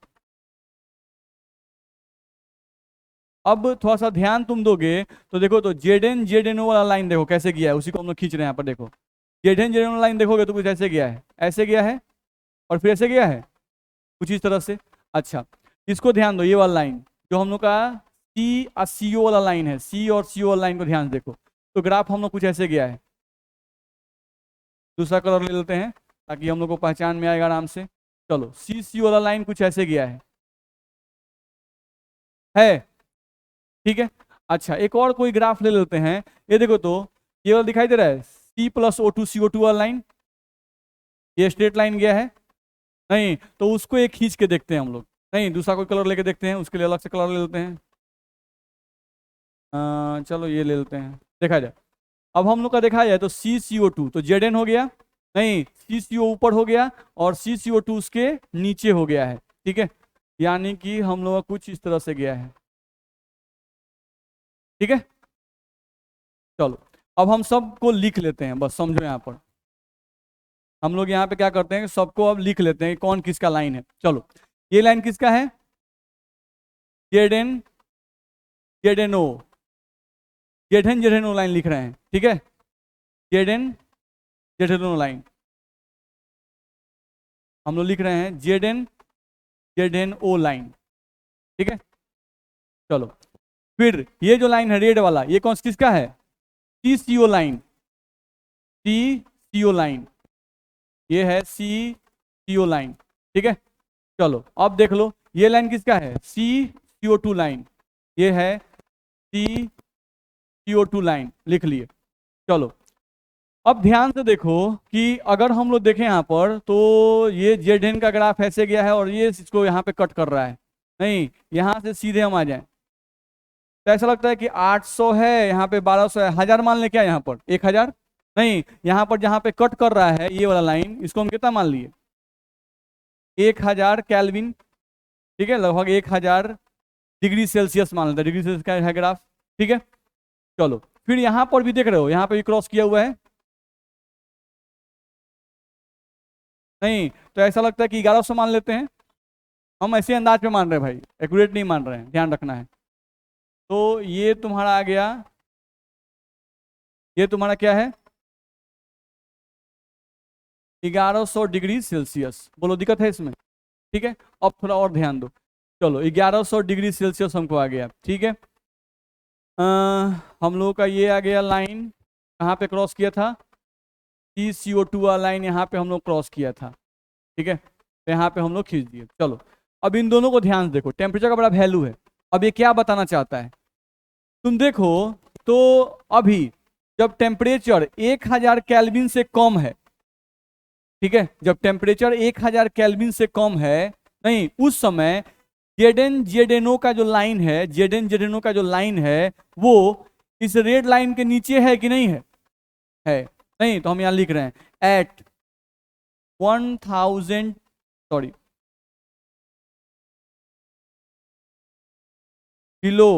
Speaker 1: अब थोड़ा सा ध्यान तुम दोगे तो देखो, तो ZN वाला लाइन देखो कैसे गया है, उसी को हम लोग खींच रहे हैं यहाँ पर। देखो ZN वाला लाइन देखोगे तो कुछ ऐसे गया है, ऐसे गया है, और फिर ऐसे गया है, कुछ इस तरह से। अच्छा इसको ध्यान दो, ये वाला लाइन जो हम लोग का C और CO वाला लाइन है, C और CO वाला लाइन को ध्यान से देखो, तो ग्राफ हम लोग कुछ ऐसे गया है। दूसरा कलर ले लेते हैं ताकि हम लोग को पहचान में आएगा आराम से। चलो CC वाला लाइन कुछ ऐसे गया है, ठीक है। अच्छा एक और कोई ग्राफ ले लेते हैं, ये देखो तो ये वाला दिखाई दे रहा है C+O2CO2 वाला लाइन, ये स्ट्रेट लाइन गया है। नहीं तो उसको एक खींच के देखते हैं हम लोग, नहीं दूसरा कोई कलर लेके देखते हैं, उसके लिए अलग से कलर ले लेते हैं। चलो ये ले लेते हैं, देखा जाए। अब हम लोग का देखा जाए तो CCO2 तो ZN हो गया, नहीं CCO ऊपर हो गया और CCO2 उसके नीचे हो गया है, ठीक है। यानी कि हम लोग का कुछ इस तरह से गया है, ठीक है। चलो अब हम सबको लिख लेते हैं, बस समझो यहाँ पर हम लोग यहाँ पे क्या करते हैं, सबको अब लिख लेते हैं कौन किसका लाइन है। चलो ये लाइन किसका है, ZN ZNO, ZN लाइन लिख रहे हैं, ठीक है। ZN ZNO लाइन हम लोग लिख रहे हैं, ZN ZNO लाइन, ठीक है। चलो फिर ये जो लाइन है रेड वाला, ये कौन किसका है, CCO लाइन, CCO लाइन, ये है CCO लाइन, ठीक है। चलो अब देख लो ये लाइन किसका है, CCO2 लाइन, ये है CCO2 लाइन, लिख लिए। चलो अब ध्यान से देखो कि अगर हम लोग देखें यहाँ पर तो ये ZN का ग्राफ ऐसे गया है और ये इसको यहाँ पे कट कर रहा है, नहीं यहाँ से सीधे हम आ जाएं तो ऐसा लगता है कि 800 है, यहाँ पे 1200 है, 1000 मान ले क्या यहाँ पर, 1000, नहीं यहाँ पर जहाँ पे कट कर रहा है ये वाला लाइन, इसको हम कितना मान लिए, 1000 केल्विन, ठीक है, लगभग 1000 डिग्री सेल्सियस मान लेते हैं, डिग्री सेल्सियस का है ग्राफ, ठीक है। चलो फिर यहाँ पर भी देख रहे हो, यहाँ पे भी क्रॉस किया हुआ है, नहीं तो ऐसा लगता है कि 1100 मान लेते हैं, हम ऐसे अंदाज पे मान रहे हैं भाई, एक्यूरेट नहीं मान रहे हैं, ध्यान रखना है। तो ये तुम्हारा आ गया, ये तुम्हारा क्या है 1100 डिग्री सेल्सियस, बोलो दिक्कत है इसमें, ठीक है। अब थोड़ा और ध्यान दो, चलो 1100 डिग्री सेल्सियस हमको आ गया, ठीक है। हम लोगों का ये आ गया लाइन, कहाँ पे क्रॉस किया था, CCO2 वाला लाइन यहाँ पे हम लोग क्रॉस किया था, ठीक है, तो यहाँ पे हम लोग खींच दिए। चलो अब इन दोनों को ध्यान से देखो, टेम्परेचर का बड़ा वैल्यू है। अब ये क्या बताना चाहता है, तुम देखो तो अभी जब टेम्परेचर 1000 केल्विन से कम है, ठीक है, जब टेम्परेचर 1000 केल्विन से कम है, नहीं उस समय ZN ZNO का जो लाइन है, ZN ZNO का जो लाइन है वो इस रेड लाइन के नीचे है कि नहीं है, नहीं तो हम यहां लिख रहे हैं at 1000 sorry below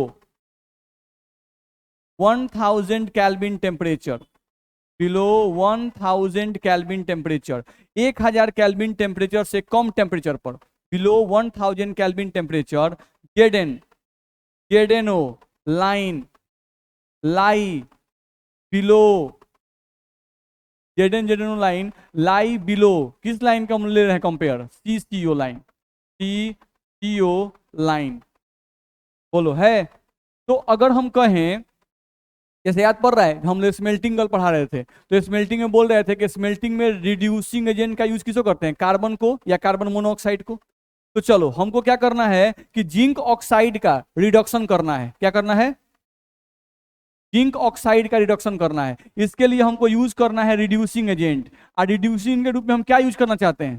Speaker 1: 1000 kelvin temperature, below 1000 kelvin temperature, 1000 kelvin temperature से कम टेम्परेचर पर, below 1000 kelvin temperature, ZN ZNO line lie below, ZN ZNO line lie below, किस लाइन का हम ले रहे हैं compare, CCO line, CCO line, बोलो है। तो अगर हम कहें, जैसे याद पड़ रहा है हम लोग स्मेल्टिंग कल पढ़ा रहे थे, तो स्मेल्टिंग में बोल रहे थे कि स्मेल्टिंग में रिड्यूसिंग एजेंट का यूज किसको करते हैं, कार्बन को या कार्बन मोनोऑक्साइड को। तो चलो हमको क्या करना है कि जिंक ऑक्साइड का रिडक्शन करना है। क्या करना है, जिंक ऑक्साइड का रिडक्शन करना है। इसके लिए हमको यूज करना है रिड्यूसिंग एजेंट। और रिड्यूसिंग के रूप में हम क्या यूज करना चाहते हैं,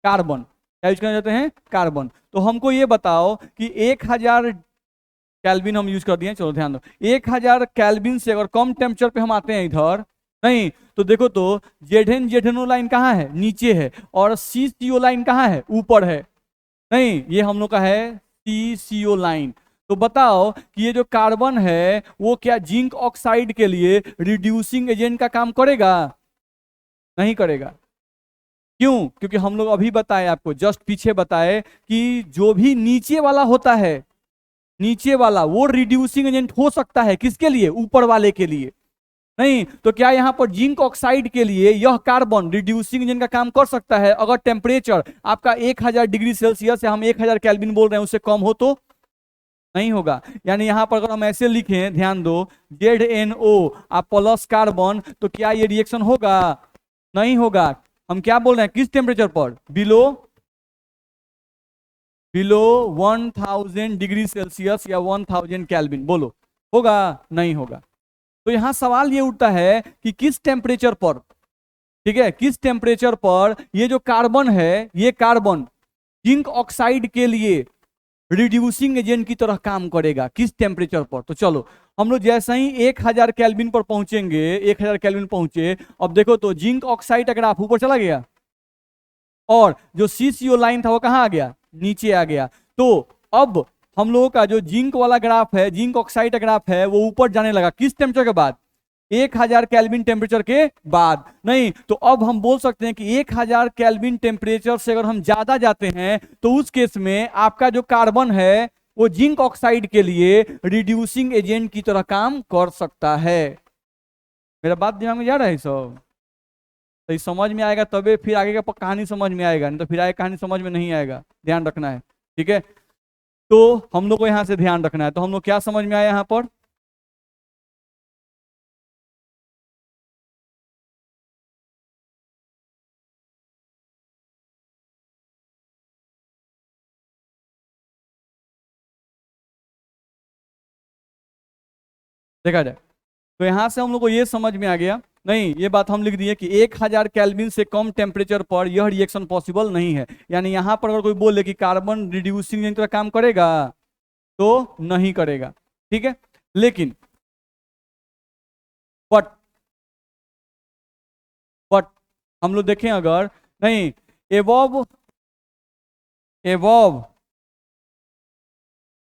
Speaker 1: कार्बन। क्या यूज करना चाहते हैं, कार्बन। तो हमको ये बताओ कि 1000 कैल्विन हम यूज कर दिए, चलो ध्यान दो, 1000 कैल्विन से अगर कम टेम्परेचर पे हम आते हैं इधर, नहीं तो देखो तो जेडेनो लाइन कहाँ है, नीचे है, और CCO लाइन कहाँ है, ऊपर है। नहीं, ये हम लोग का है CCO लाइन। तो बताओ कि ये जो कार्बन है वो क्या जिंक ऑक्साइड के लिए रिड्यूसिंग एजेंट का काम करेगा, नहीं करेगा। क्यों, क्योंकि हम लोग अभी बताए आपको, जस्ट पीछे बताए कि जो भी नीचे वाला होता है, नीचे वाला वो रिड्यूसिंग एजेंट हो सकता है, किसके लिए, ऊपर वाले के लिए। नहीं तो क्या यहां पर जिंक ऑक्साइड के लिए यह कार्बन रिड्यूसिंग एजेंट का काम कर सकता है अगर टेम्परेचर आपका 1000 डिग्री सेल्सियस या हम 1000 केल्विन बोल रहे हैं उससे कम हो तो, नहीं होगा। यानी यहां पर अगर हम ऐसे लिखें, ध्यान दो, ZNO आप प्लस कार्बन, तो क्या ये रिएक्शन होगा, नहीं होगा। हम क्या बोल रहे हैं, किस टेम्परेचर पर, बिलो 1000 डिग्री सेल्सियस या 1000 केल्विन, बोलो होगा, नहीं होगा। तो यहां सवाल ये उठता है कि किस टेम्परेचर पर, ठीक है, किस टेम्परेचर पर ये जो कार्बन है, ये कार्बन जिंक ऑक्साइड के लिए रिड्यूसिंग एजेंट की तरह काम करेगा, किस टेम्परेचर पर। तो चलो हम लोग जैसे ही 1000 केल्विन पर पहुंचेंगे, 1000 केल्विन पहुंचे, अब देखो तो जिंक ऑक्साइड अगर आप ऊपर चला गया और जो CCO लाइन था वो कहां आ गया, नीचे आ गया। तो अब हम लोगों का जो जिंक वाला ग्राफ है, जिंक ऑक्साइड का ग्राफ है, वो ऊपर जाने लगा, किस टेम्परेचर के बाद, 1000 केल्विन टेम्परेचर के बाद। नहीं तो अब हम बोल सकते हैं कि 1000 केल्विन टेम्परेचर से अगर हम ज्यादा जाते हैं तो उस केस में आपका जो कार्बन है वो जिंक ऑक्साइड के लिए रिड्यूसिंग एजेंट की तरह काम कर सकता है। मेरा बात दिमाग में जा रहा है सब, तो ये समझ में आएगा तबे फिर आगे का कहानी समझ में आएगा, नहीं तो फिर आगे कहानी समझ में नहीं आएगा, ध्यान रखना है, ठीक है। तो हम लोग को यहां से ध्यान रखना है। तो हम लोग क्या समझ में आया यहां पर, देखा जाए तो यहां से हम लोग को ये समझ में आ गया, नहीं ये बात हम लिख दिए कि 1000 केल्विन से कम टेम्परेचर पर यह रिएक्शन पॉसिबल नहीं है। यानी यहां पर अगर कोई बोले कि कार्बन रिड्यूसिंग एजेंट का काम करेगा तो नहीं करेगा, ठीक है। लेकिन बट बट हम लोग देखें अगर, नहीं, above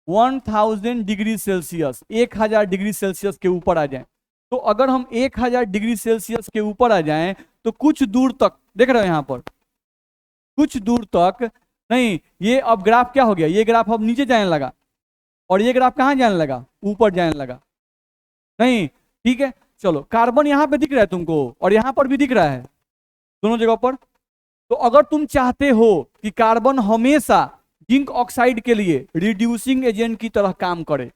Speaker 1: 1000 degree Celsius, 1000 degree Celsius के ऊपर आ जाए, तो अगर हम 1000 डिग्री सेल्सियस के ऊपर आ जाएं तो कुछ दूर तक, देख रहे हो यहां पर, कुछ दूर तक, नहीं ये अब ग्राफ क्या हो गया, ये ग्राफ अब नीचे जाने लगा और ये ग्राफ कहां जाने लगा, ऊपर जाने लगा। नहीं, ठीक है, चलो कार्बन यहां पे दिख रहा है तुमको और यहां पर भी दिख रहा है, दोनों जगह पर। तो अगर तुम चाहते हो कि कार्बन हमेशा जिंक ऑक्साइड के लिए रिड्यूसिंग एजेंट की तरह काम करे,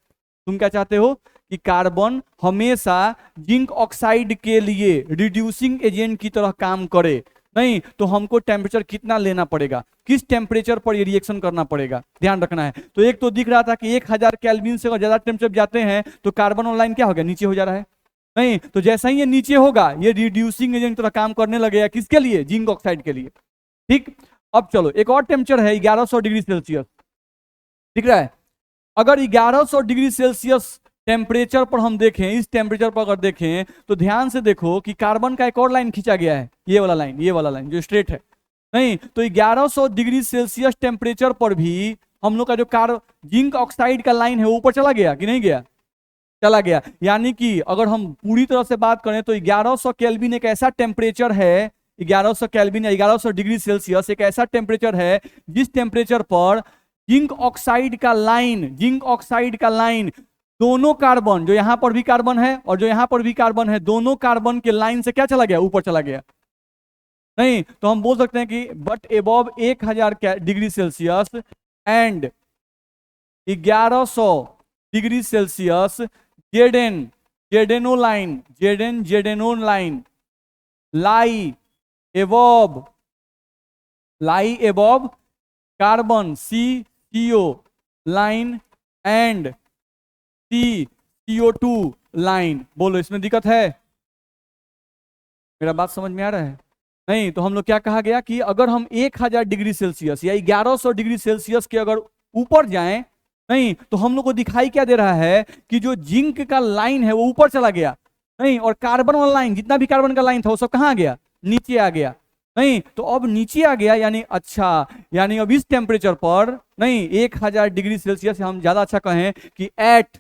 Speaker 1: तुम क्या चाहते हो कि कार्बन हमेशा जिंक ऑक्साइड के लिए रिड्यूसिंग एजेंट की तरह काम करे, नहीं तो हमको टेम्परेचर कितना लेना पड़ेगा, किस टेम्परेचर पर ये रिएक्शन करना पड़ेगा, ध्यान रखना है। तो एक तो दिख रहा था कि 1000 केल्विन से अगर ज्यादा टेम्परेचर जाते हैं तो कार्बन ऑनलाइन क्या हो गया, नीचे हो जा रहा है। नहीं तो जैसा ही ये नीचे होगा ये रिड्यूसिंग एजेंट की तरह काम करने लगेगा, किसके लिए, जिंक ऑक्साइड के लिए, ठीक। अब चलो एक और टेम्परेचर है 1100 डिग्री सेल्सियस, दिख रहा है। अगर 1100 डिग्री सेल्सियस टेम्परेचर पर हम देखें, इस टेम्परेचर पर अगर देखें तो ध्यान से देखो कि कार्बन का एक और लाइन खींचा गया है, ये वाला लाइन, ये वाला लाइन जो स्ट्रेट है। नहीं तो 1100 डिग्री सेल्सियस टेम्परेचर पर भी हम लोग का जो जिंक ऑक्साइड का लाइन है वो ऊपर चला गया कि नहीं गया, चला गया। यानी कि अगर हम पूरी तरह से बात करें तो 1100 केल्विन एक ऐसा टेम्परेचर है, 1100 केल्विन या 1100 डिग्री सेल्सियस एक ऐसा टेम्परेचर है जिस टेम्परेचर पर जिंक ऑक्साइड का लाइन, जिंक ऑक्साइड का लाइन, दोनों कार्बन, जो यहां पर भी कार्बन है और जो यहां पर भी कार्बन है, दोनों कार्बन के लाइन से क्या चला गया, ऊपर चला गया। नहीं तो हम बोल सकते हैं कि but above 1000 degree Celsius and 1100 degree Celsius Z N Z N O line lie above carbon CO line and CO2 line. बोलो इसमें दिक्कत है? मेरा बात समझ में आ रहा है? नहीं तो हम लोग क्या कहा गया कि अगर हम 1000 डिग्री सेल्सियस या 1100 डिग्री सेल्सियस के अगर ऊपर जाएं, नहीं तो हम लोग को दिखाई क्या दे रहा है कि जो जिंक का लाइन है वो ऊपर चला गया, नहीं, और कार्बन वाला लाइन, जितना भी कार्बन का लाइन था वो सब कहाँ आ गया? नीचे आ गया। नहीं तो अब नीचे आ गया, यानी अच्छा, यानी अब इस टेम्परेचर पर, नहीं, 1000 डिग्री सेल्सियस हम ज्यादा अच्छा कहें कि at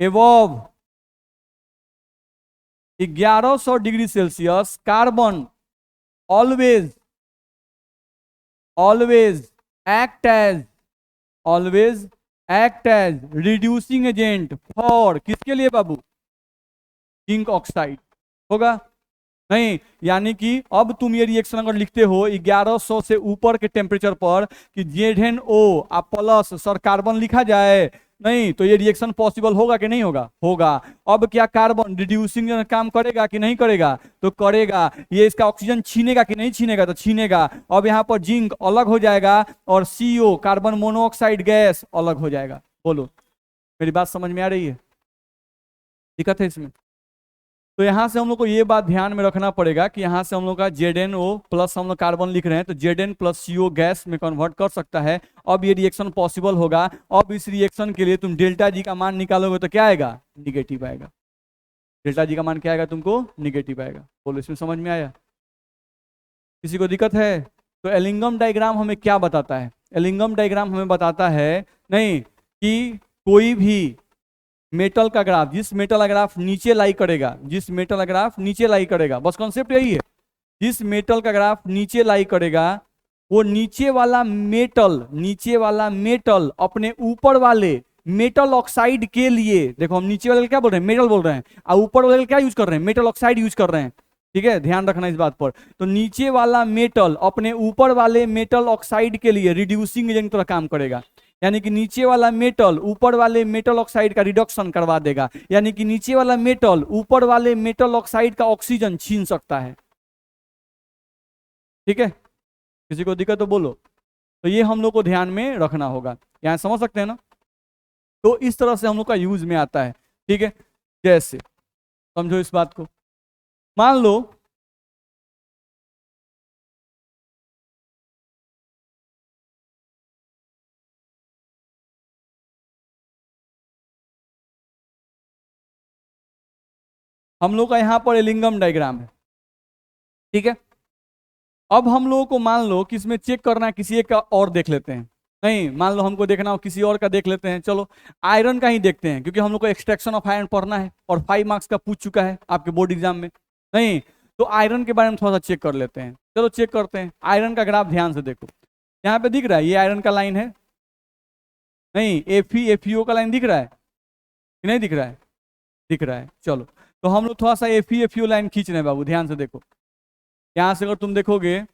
Speaker 1: above 1100 degree Celsius carbon always always act as reducing agent for, किसके लिए बाबू? जिंक ऑक्साइड होगा। नहीं, यानी कि अब तुम ये रिएक्शन अगर लिखते हो 1100 से ऊपर के टेम्परेचर पर कि ZnO प्लस सर कार्बन लिखा जाए, नहीं तो ये रिएक्शन पॉसिबल होगा कि नहीं होगा? होगा। अब क्या कार्बन रिड्यूसिंग काम करेगा कि नहीं करेगा? तो करेगा। ये इसका ऑक्सीजन छीनेगा कि नहीं छीनेगा? तो छीनेगा। अब यहाँ पर जिंक अलग हो जाएगा और CO कार्बन मोनोऑक्साइड गैस अलग हो जाएगा। बोलो मेरी बात समझ में आ रही है? दिक्कत है इसमें? तो यहां से हम लोग को ये बात ध्यान में रखना पड़ेगा कि यहां से हम लोग का ZnO प्लस हम लोग कार्बन लिख रहे हैं तो Zn प्लस CO गैस में कन्वर्ट कर सकता है। अब ये रिएक्शन पॉसिबल होगा। अब इस रिएक्शन के लिए तुम डेल्टा जी का मान निकालोगे तो क्या आएगा? निगेटिव आएगा। डेल्टा जी का मान क्या आएगा? तुमको निगेटिव आएगा। बोलो इसमें समझ में आया? किसी को दिक्कत है? तो एलिंगम डायग्राम हमें क्या बताता है? एलिंगम डायग्राम हमें बताता है, नहीं, कि कोई भी मेटल का ग्राफ, जिस मेटल का ग्राफ नीचे लाई करेगा, जिस मेटल का ग्राफ नीचे लाई करेगा, बस कॉन्सेप्ट यही है, जिस मेटल का ग्राफ नीचे लाई करेगा वो नीचे वाला मेटल अपने ऊपर वाले मेटल ऑक्साइड के लिए, देखो हम नीचे वाले क्या बोल रहे हैं? मेटल बोल रहे हैं, और ऊपर वाले क्या यूज कर रहे हैं? मेटल ऑक्साइड यूज कर रहे हैं। ठीक है, ध्यान रखना इस बात पर। तो नीचे वाला मेटल अपने ऊपर वाले मेटल ऑक्साइड के लिए रिड्यूसिंग एजेंट तरह काम करेगा, यानी कि नीचे वाला मेटल ऊपर वाले मेटल ऑक्साइड का रिडक्शन करवा देगा, यानी कि नीचे वाला मेटल ऊपर वाले मेटल ऑक्साइड का ऑक्सीजन छीन सकता है। ठीक है, किसी को दिक्कत तो बोलो। तो ये हम लोग को ध्यान में रखना होगा। यहां समझ सकते हैं ना? तो इस तरह से हम लोग का यूज में आता है। ठीक है, जैसे समझो इस बात को, मान लो हम लोग का यहाँ पर एलिंगम डायग्राम है। ठीक है, अब हम लोगों को मान लो कि इसमें चेक करना है, किसी एक का और देख लेते हैं। नहीं, मान लो हमको देखना हो किसी और का देख लेते हैं। चलो आयरन का ही देखते हैं, क्योंकि हम लोग को एक्सट्रैक्शन ऑफ आयरन पढ़ना है और 5 मार्क्स का पूछ चुका है आपके बोर्ड एग्जाम में। नहीं तो आयरन के बारे में थोड़ा सा चेक कर लेते हैं। चलो चेक करते हैं। आयरन का ग्राफ ध्यान से देखो, यहाँ पे दिख रहा है, ये आयरन का लाइन है। नहीं, FeFeO का लाइन दिख रहा है कि नहीं दिख रहा है? दिख रहा है। चलो तो हम लोग थोड़ा सा FeFeO लाइन खींच रहे हैं बाबू, ध्यान से देखो। यहां से अगर तुम देखोगे,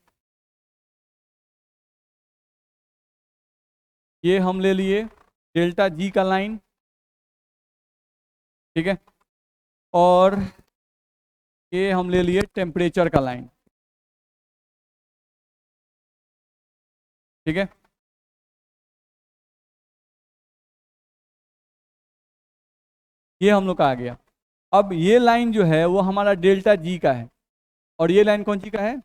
Speaker 1: ये हम ले लिए डेल्टा जी का लाइन, ठीक है, और ये हम ले लिए टेम्परेचर का लाइन। ठीक है, ये हम लोग का आ गया। अब ये लाइन जो है वो हमारा डेल्टा जी का है, और ये लाइन कौन सी का है?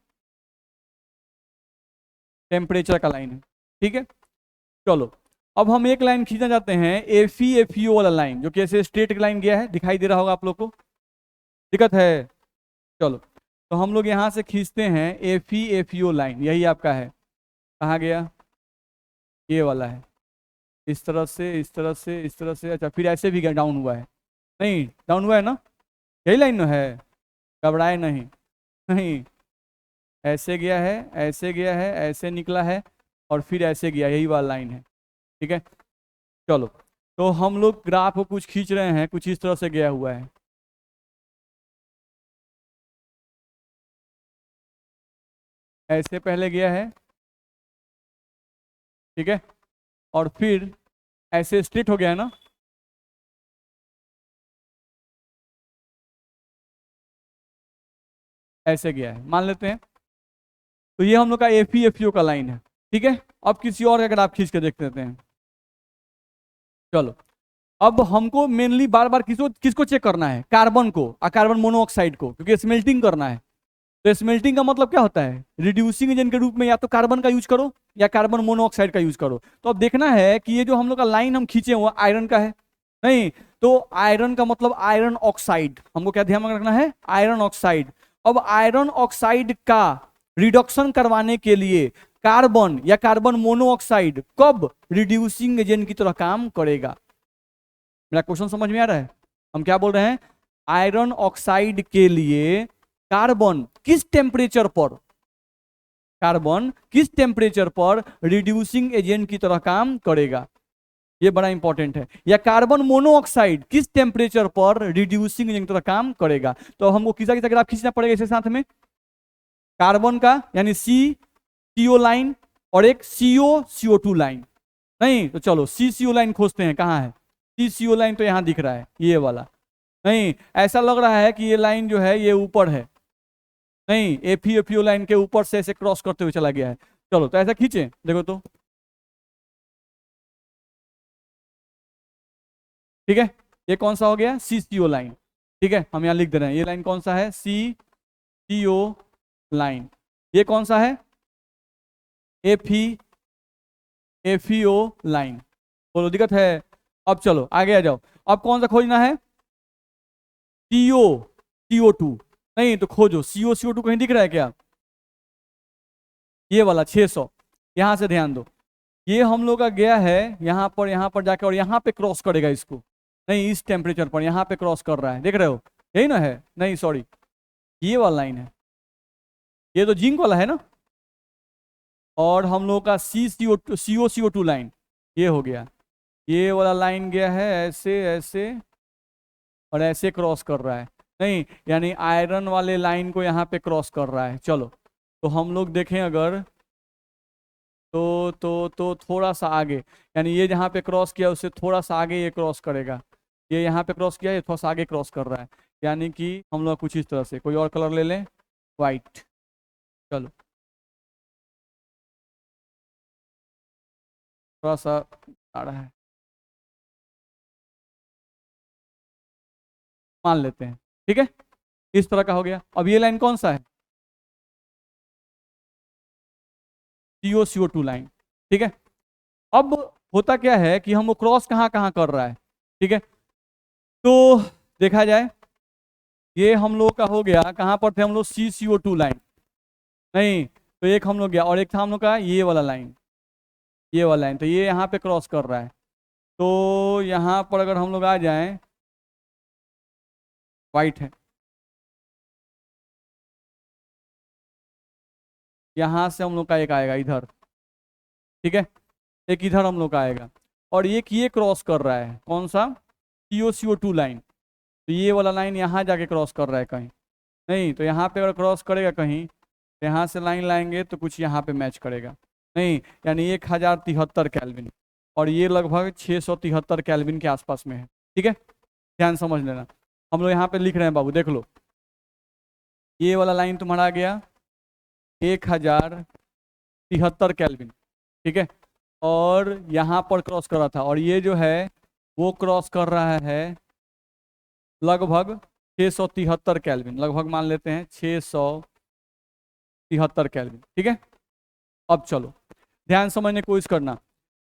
Speaker 1: टेम्परेचर का लाइन है। ठीक है, चलो अब हम एक लाइन खींचना चाहते हैं, FeFeO वाला लाइन, जो कि ऐसे स्ट्रेट लाइन गया है, दिखाई दे रहा होगा आप लोग को। दिक्कत है? चलो तो हम लोग यहाँ से खींचते हैं FeFeO लाइन, यही आपका है। कहाँ गया? ये वाला है। इस तरह से, इस तरह से, इस तरह से, अच्छा फिर ऐसे भी डाउन हुआ है। नहीं, डाउन हुआ है ना? यही लाइन है, घबराए नहीं। नहीं, ऐसे गया है, ऐसे गया है, ऐसे निकला है, और फिर ऐसे गया, यही वाला लाइन है। ठीक है, चलो तो हम लोग ग्राफ को कुछ खींच रहे हैं, कुछ इस तरह से गया हुआ है। ऐसे पहले गया है, ठीक है, और फिर ऐसे स्ट्रेट हो गया है ना, ऐसे गया है मान लेते हैं। तो ये हम लोग का एफईएफईओ का लाइन है, ठीक है। अब किसी और का अगर आप खींच के देख लेते हैं, चलो। अब हमको मेनली बार बार किसको किसको चेक करना है, कार्बन को और कार्बन मोनोऑक्साइड को, क्योंकि स्मेल्टिंग करना है। तो स्मेल्टिंग का मतलब क्या होता है, रिड्यूसिंग एजेंट के रूप में या तो कार्बन का यूज करो या कार्बन मोनोऑक्साइड का यूज करो। तो अब देखना है कि ये जो हम लोग का लाइन हम खींचे हुआ आयरन का है, नहीं तो आयरन का मतलब आयरन ऑक्साइड, हमको क्या ध्यान में रखना है, आयरन ऑक्साइड। अब आयरन ऑक्साइड का रिडक्शन करवाने के लिए कार्बन या कार्बन मोनोऑक्साइड कब रिड्यूसिंग एजेंट की तरह काम करेगा। मेरा क्वेश्चन समझ में आ रहा है, हम क्या बोल रहे हैं, आयरन ऑक्साइड के लिए कार्बन किस टेम्परेचर पर, कार्बन किस टेम्परेचर पर रिड्यूसिंग एजेंट की तरह काम करेगा, ये बड़ा इंपॉर्टेंट है। या कार्बन मोनोऑक्साइड किस टेम्परेचर पर रिड्यूसिंग एजेंट की तरह काम करेगा। तो हमको किसा किसा ग्राफ खींचना पड़ेगा इसके साथ में, कार्बन का यानी CO लाइन और एक CO2 लाइन। नहीं तो चलो CO लाइन खोजते हैं, कहाँ है CO लाइन, तो यहां दिख रहा है ये वाला। नहीं ऐसा लग रहा है कि ये लाइन जो है ये ऊपर है, नहीं एफईएफईओ लाइन के ऊपर से ऐसे क्रॉस करते हुए चला गया है। चलो तो ऐसा खींचे देखो तो, ठीक है। ये कौन सा हो गया, CO लाइन, ठीक है। हम यहाँ लिख दे रहे हैं ये लाइन कौन सा है, CO लाइन। ये कौन सा है, एफईओ लाइन। बोलो दिक्कत है। अब चलो आगे आ जाओ, अब कौन सा खोजना है, CO2। नहीं तो खोजो CO2 कहीं दिख रहा है क्या, ये वाला 600। यहां से ध्यान दो, ये हम लोग का गया है यहाँ पर जाके और यहाँ पे क्रॉस करेगा इसको, नहीं इस टेम्परेचर पर यहाँ पे क्रॉस कर रहा है, देख रहे हो, यही ना है, नहीं सॉरी ये वाला लाइन है, ये तो जिंक वाला है ना। और हम लोग का CO2 लाइन ये हो गया, ये वाला लाइन गया है ऐसे ऐसे और ऐसे क्रॉस कर रहा है, नहीं यानी आयरन वाले लाइन को यहाँ पे क्रॉस कर रहा है। चलो तो हम लोग देखें अगर तो थोड़ा सा आगे, यानी ये जहाँ पे क्रॉस किया उससे थोड़ा सा आगे ये क्रॉस करेगा, ये यहाँ पे क्रॉस किया ये थोड़ा सा आगे क्रॉस कर रहा है, यानी कि हम लोग कुछ इस तरह से, कोई और कलर ले लें, वाइट। चलो थोड़ा सा आ रहा है, मान लेते हैं, ठीक है। इस तरह का हो गया। अब ये लाइन कौन सा है, CO2 लाइन, ठीक है। अब होता क्या है कि हम वो क्रॉस कहाँ कहाँ कर रहा है, ठीक है। तो देखा जाए ये हम लोग का हो गया, कहाँ पर थे हम लोग, CO2 लाइन, नहीं तो एक हम लोग गया और एक था हम लोग का ये वाला लाइन, ये वाला लाइन, तो ये यहाँ पे क्रॉस कर रहा है। तो यहाँ पर अगर हम लोग आ जाएं, वाइट है, यहाँ से हम लोग का एक आएगा इधर, ठीक है, एक इधर हम लोग का आएगा और एक ये क्रॉस कर रहा है, कौन सा, CO2 लाइन। तो ये वाला लाइन यहाँ जाके क्रॉस कर रहा है कहीं, नहीं तो यहाँ पे अगर क्रॉस करेगा कहीं तो यहाँ से लाइन लाएंगे तो कुछ यहाँ पे मैच करेगा, नहीं यानी 1073 केल्विन और ये लगभग 673 केल्विन के आसपास में है, ठीक है। ध्यान समझ लेना, हम लोग यहाँ पे लिख रहे हैं बाबू, देख लो ये वाला लाइन तुम्हारा आ गया 1073 केल्विन, ठीक है। और यहाँ पर क्रॉस कर रहा था और ये जो है वो क्रॉस कर रहा है लगभग 673 केल्विन, लगभग मान लेते हैं 673 केल्विन, ठीक है। अब चलो ध्यान समझने की कोशिश करना,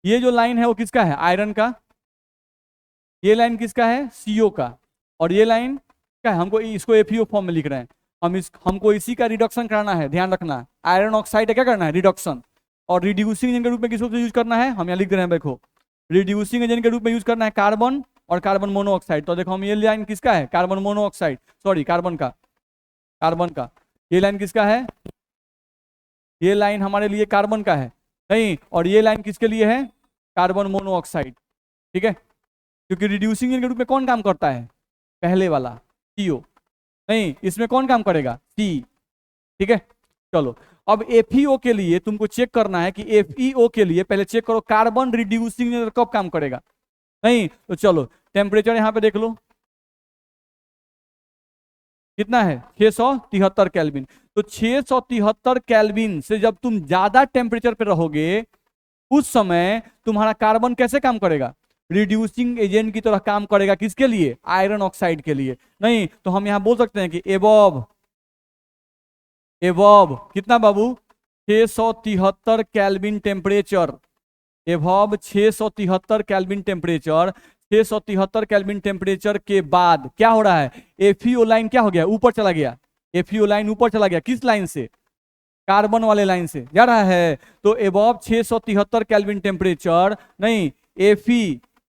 Speaker 1: ये जो लाइन है वो किसका है, आयरन का, ये लाइन किसका है, CO का, और ये लाइन क्या है, हमको इसको एफईओ फॉर्म में लिख रहे हैं हम, हमको इसी का रिडक्शन कराना है, ध्यान रखना आयरन ऑक्साइड क्या करना है, रिडक्शन। और रिड्यूसिंग एजेंट के रूप में किसको यूज करना है, हम यहाँ लिख रहे हैं, देखो रिड्यूसिंग एजेंट के रूप में यूज करना है कार्बन और कार्बन मोनोऑक्साइड। तो देखो हम ये लाइन किसका है, कार्बन मोनोऑक्साइड, सॉरी कार्बन का, कार्बन का, ये लाइन किसका है, ये लाइन हमारे लिए कार्बन का है, नहीं और ये लाइन किसके लिए है, कार्बन मोनोऑक्साइड, ठीक है। क्योंकि रिड्यूसिंग एजेंट के रूप में कौन काम करता है, पहले वाला CO, नहीं इसमें कौन काम करेगा, C, ठीक है। चलो अब FeO के लिए तुमको चेक करना है कि FeO के लिए पहले चेक करो कार्बन रिड्यूसिंग एजेंट कब काम करेगा, नहीं? तो चलो टेम्परेचर यहाँ पे देख लो कितना है, 673 केल्विन। तो 673 केल्विन से जब तुम ज्यादा टेम्परेचर पे रहोगे उस समय तुम्हारा कार्बन कैसे काम करेगा, रिड्यूसिंग एजेंट की तरह काम करेगा। किसके लिए, आयरन ऑक्साइड के लिए। नहीं तो हम यहां बोल सकते हैं कि एबव एबव कितना बाबू, 673 kelvin temperature, above 673 kelvin temperature. 673 kelvin temperature के बाद क्या हो रहा है, एफईओ लाइन क्या हो गया, ऊपर चला गया। एफईओ लाइन ऊपर चला गया, किस लाइन से, कार्बन वाले लाइन से जा रहा है। तो एबव 673 केल्विन टेम्परेचर, नहीं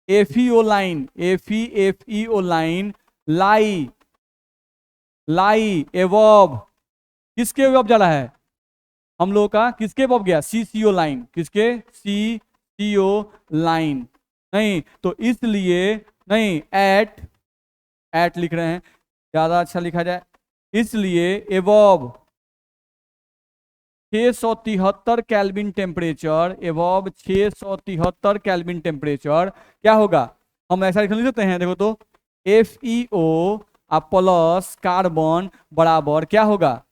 Speaker 1: एफईओ लाइन, एफईओ लाइन लाई एबव, किसके एबव जा रहा है, हम लोग का किसके एबव गया, सीसीओ लाइन, किसके, सीसीओ लाइन। नहीं तो इसलिए नहीं, एट लिख रहे हैं, ज्यादा अच्छा लिखा जाए, इसलिए above 673 kelvin temperature, above 673 kelvin temperature क्या होगा, हम ऐसा लिख सकते हैं, देखो तो FeO प्लस कार्बन बराबर क्या होगा,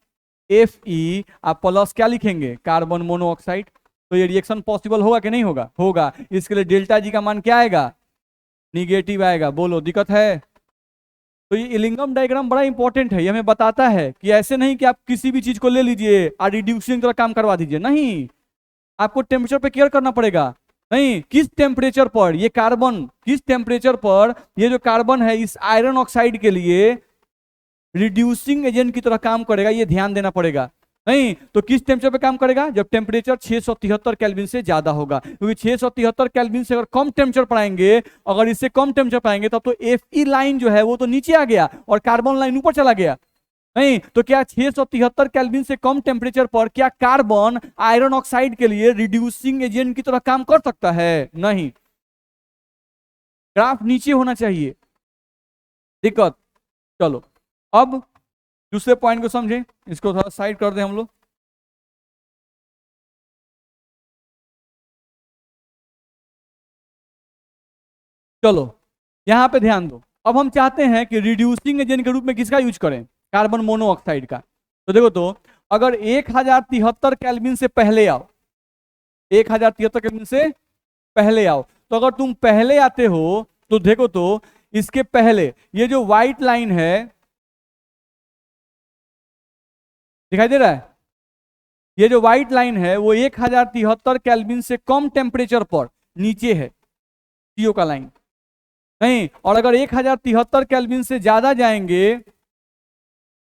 Speaker 1: Fe प्लस क्या लिखेंगे, कार्बन मोनोऑक्साइड। तो ये रिएक्शन पॉसिबल होगा कि नहीं होगा, होगा। इसके लिए डेल्टा जी का मान क्या आएगा, निगेटिव आएगा। बोलो दिक्कत है। तो ये इलिंगम डायग्राम बड़ा इंपॉर्टेंट है, ये हमें बताता है कि ऐसे नहीं कि आप किसी भी चीज को ले लीजिए और रिड्यूसिंग तरह काम करवा दीजिए, नहीं, आपको टेम्परेचर पे केयर करना पड़ेगा। नहीं, किस टेम्परेचर पर ये कार्बन, किस टेम्परेचर पर ये जो कार्बन है इस आयरन ऑक्साइड के लिए रिड्यूसिंग एजेंट की तरह काम करेगा, ये ध्यान देना पड़ेगा। नहीं तो किस टेम्परेचर पे काम करेगा, जब टेम्परेचर 673 केल्विन से ज्यादा होगा, क्योंकि 673 केल्विन से अगर कम टेम्परेचर पढ़ाएंगे, अगर इससे कम टेम्परेचर पढ़ाएंगे तब तो Fe लाइन जो है वो तो नीचे आ गया और कार्बन लाइन ऊपर चला गया। नहीं तो क्या 673 केल्विन से कम टेम्परेचर पर क्या कार्बन आयरन ऑक्साइड के लिए रिड्यूसिंग एजेंट की तरह काम कर सकता है, नहीं, ग्राफ नीचे होना चाहिए। दिक्कत। चलो अब दूसरे पॉइंट को समझें, इसको थोड़ा साइड कर दें हम लोग। चलो यहां पे ध्यान दो, अब हम चाहते हैं कि रिड्यूसिंग एजेंट के रूप में किसका यूज करें, कार्बन मोनोऑक्साइड का। तो देखो तो अगर 1073 केल्विन से पहले आओ, 1073 केल्विन से पहले आओ, तो अगर तुम पहले आते हो तो देखो तो इसके पहले ये जो व्हाइट लाइन है दिखाई दे रहा है, ये जो व्हाइट लाइन है वो 1073 केल्विन से कम टेम्परेचर पर नीचे है, सीओ का लाइन। नहीं और अगर 1073 केल्विन से ज्यादा जाएंगे,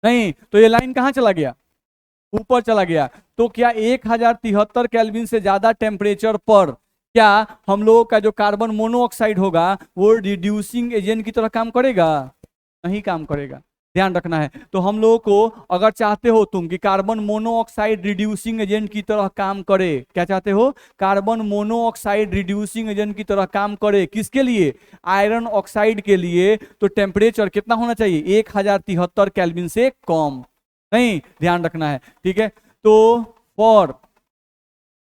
Speaker 1: नहीं तो ये लाइन कहां चला गया, ऊपर चला गया। तो क्या 1073 केल्विन से ज्यादा टेम्परेचर पर क्या हम लोगों का जो कार्बन मोनोऑक्साइड होगा वो रिड्यूसिंग एजेंट की तरह काम करेगा, नहीं काम करेगा, ध्यान रखना है। तो हम लोगों को अगर चाहते हो तुम कि कार्बन मोनोऑक्साइड रिड्यूसिंग एजेंट की तरह काम करे, क्या चाहते हो, कार्बन मोनोऑक्साइड रिड्यूसिंग एजेंट की तरह काम करे, किसके लिए, आयरन ऑक्साइड के लिए, तो टेम्परेचर कितना होना चाहिए, 1073 केल्विन से कम, नहीं, ध्यान रखना है, ठीक है। तो for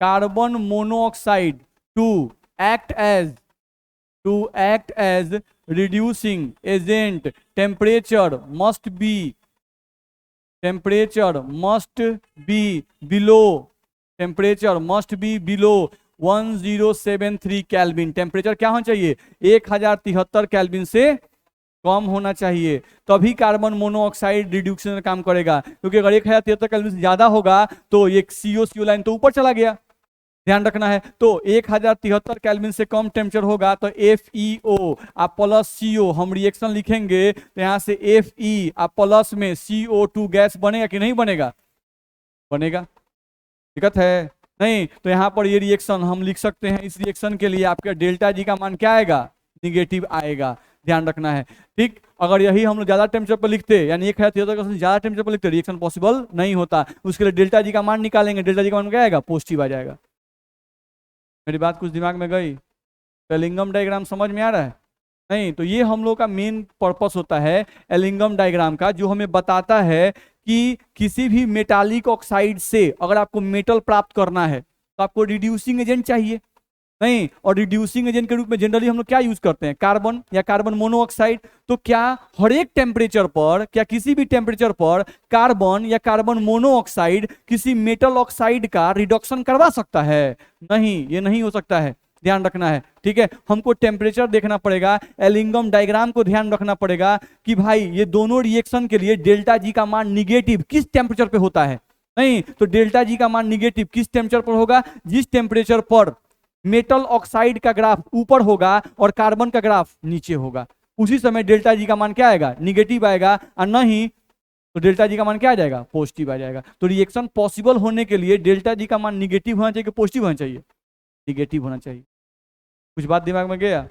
Speaker 1: carbon monoxide to act as reducing agent, temperature must be below 1073 kelvin. Temperature क्या होना चाहिए, 1073 केल्विन से कम होना चाहिए, तभी कार्बन मोनोऑक्साइड रिड्यूक्शन में काम करेगा। क्योंकि अगर 1073 केल्विन से ज्यादा होगा तो ये सीओ लाइन तो ऊपर चला गया, ध्यान रखना है। तो 1073 केल्विन से कम टेम्परेचर होगा तो FeO प्लस CO, हम रिएक्शन लिखेंगे तो यहां से Fe प्लस में CO2 गैस बनेगा कि नहीं बनेगा, बनेगा, दिक्कत है, नहीं। तो यहां पर ये रिएक्शन हम लिख सकते हैं, इस रिएक्शन के लिए आपके डेल्टा जी का मान क्या आएगा, निगेटिव आएगा, ध्यान रखना है, ठीक। अगर यही हम लोग ज्यादा टेम्परेचर पर लिखते, यानी 1073 से ज्यादा टेम्परेचर पर लिखते, रिएक्शन पॉसिबल नहीं होता। उसके लिए डेल्टा जी का मान निकालेंगे, डेल्टा जी का मान क्या आएगा, पॉजिटिव आ जाएगा। मेरी बात कुछ दिमाग में गई, एलिंगम डायग्राम समझ में आ रहा है, नहीं। तो ये हम लोग का मेन पर्पस होता है एलिंगम डायग्राम का, जो हमें बताता है कि किसी भी मेटालिक ऑक्साइड से अगर आपको मेटल प्राप्त करना है तो आपको रिड्यूसिंग एजेंट चाहिए, नहीं। और रिड्यूसिंग एजेंट के रूप में जनरली हम लोग क्या यूज करते हैं, कार्बन या कार्बन मोनोऑक्साइड। तो क्या हर एक टेम्परेचर पर, क्या किसी भी टेम्परेचर पर कार्बन या कार्बन मोनोऑक्साइड किसी मेटल ऑक्साइड का रिडक्शन करवा सकता है? नहीं, ये नहीं हो सकता है, ध्यान रखना है, ठीक है। हमको टेम्परेचर देखना पड़ेगा, एलिंगम डायग्राम को ध्यान रखना पड़ेगा कि भाई ये दोनों रिएक्शन के लिए डेल्टा जी का मान निगेटिव किस टेम्परेचर पे होता है। नहीं, तो डेल्टा जी का मान निगेटिव किस टेम्परेचर पर होगा, जिस टेम्परेचर पर मेटल ऑक्साइड का ग्राफ ऊपर होगा और कार्बन का ग्राफ नीचे होगा, उसी समय डेल्टा जी का मान क्या आएगा, निगेटिव आएगा। और नहीं तो डेल्टा जी का मान क्या आ जाएगा, पॉजिटिव आ जाएगा। तो रिएक्शन पॉसिबल होने के लिए डेल्टा जी का मान निगेटिव होना चाहिए कि पॉजिटिव होना चाहिए, निगेटिव होना चाहिए। कुछ बात दिमाग में गया?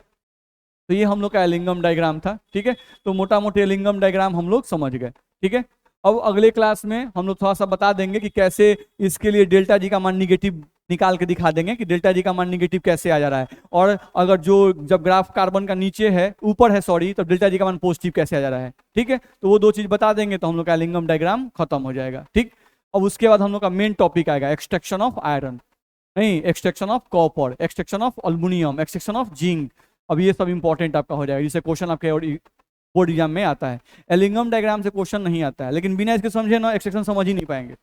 Speaker 1: तो ये हम लोग का एलिंगम डायग्राम था, ठीक है। तो मोटा मोटी एलिंगम डायग्राम हम लोग समझ गए, ठीक है। अब अगले क्लास में हम लोग थोड़ा सा बता देंगे कि कैसे इसके लिए डेल्टा जी का मान निगेटिव निकाल के दिखा देंगे कि डेल्टा जी का मान निगेटिव कैसे आ जा रहा है। और अगर जो जब ग्राफ कार्बन का नीचे है, ऊपर है सॉरी, तो डेल्टा जी का मान पॉजिटिव कैसे आ जा रहा है, ठीक है। तो वो दो चीज बता देंगे तो हम लोग का एलिंगम डायग्राम खत्म हो जाएगा, ठीक। अब उसके बाद हम लोग का मेन टॉपिक आएगा एक्सट्रैक्शन ऑफ आयरन, नहीं, extraction of copper, extraction of aluminium, extraction of zinc. अब ये सब इंपॉर्टेंट आपका हो जाएगा, जिससे क्वेश्चन आपके बोर्ड एग्जाम में आता है। एलिंगम डायग्राम से क्वेश्चन नहीं आता है, लेकिन बिना इसके समझे ना एक्सट्रैक्शन समझ ही नहीं पाएंगे।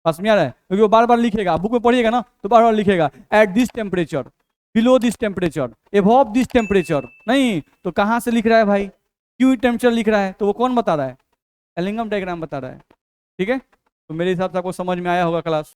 Speaker 1: पास में आ रहा है, क्योंकि वो बार बार लिखेगा, बुक में पढ़िएगा ना तो बार बार लिखेगा at this temperature, below this temperature, above this temperature. नहीं तो कहाँ से लिख रहा है भाई, क्यों टेम्परेचर लिख रहा है, तो वो कौन बता रहा है, एलिंगम डायग्राम बता रहा है, ठीक है। तो मेरे हिसाब से आपको समझ में आया होगा क्लास।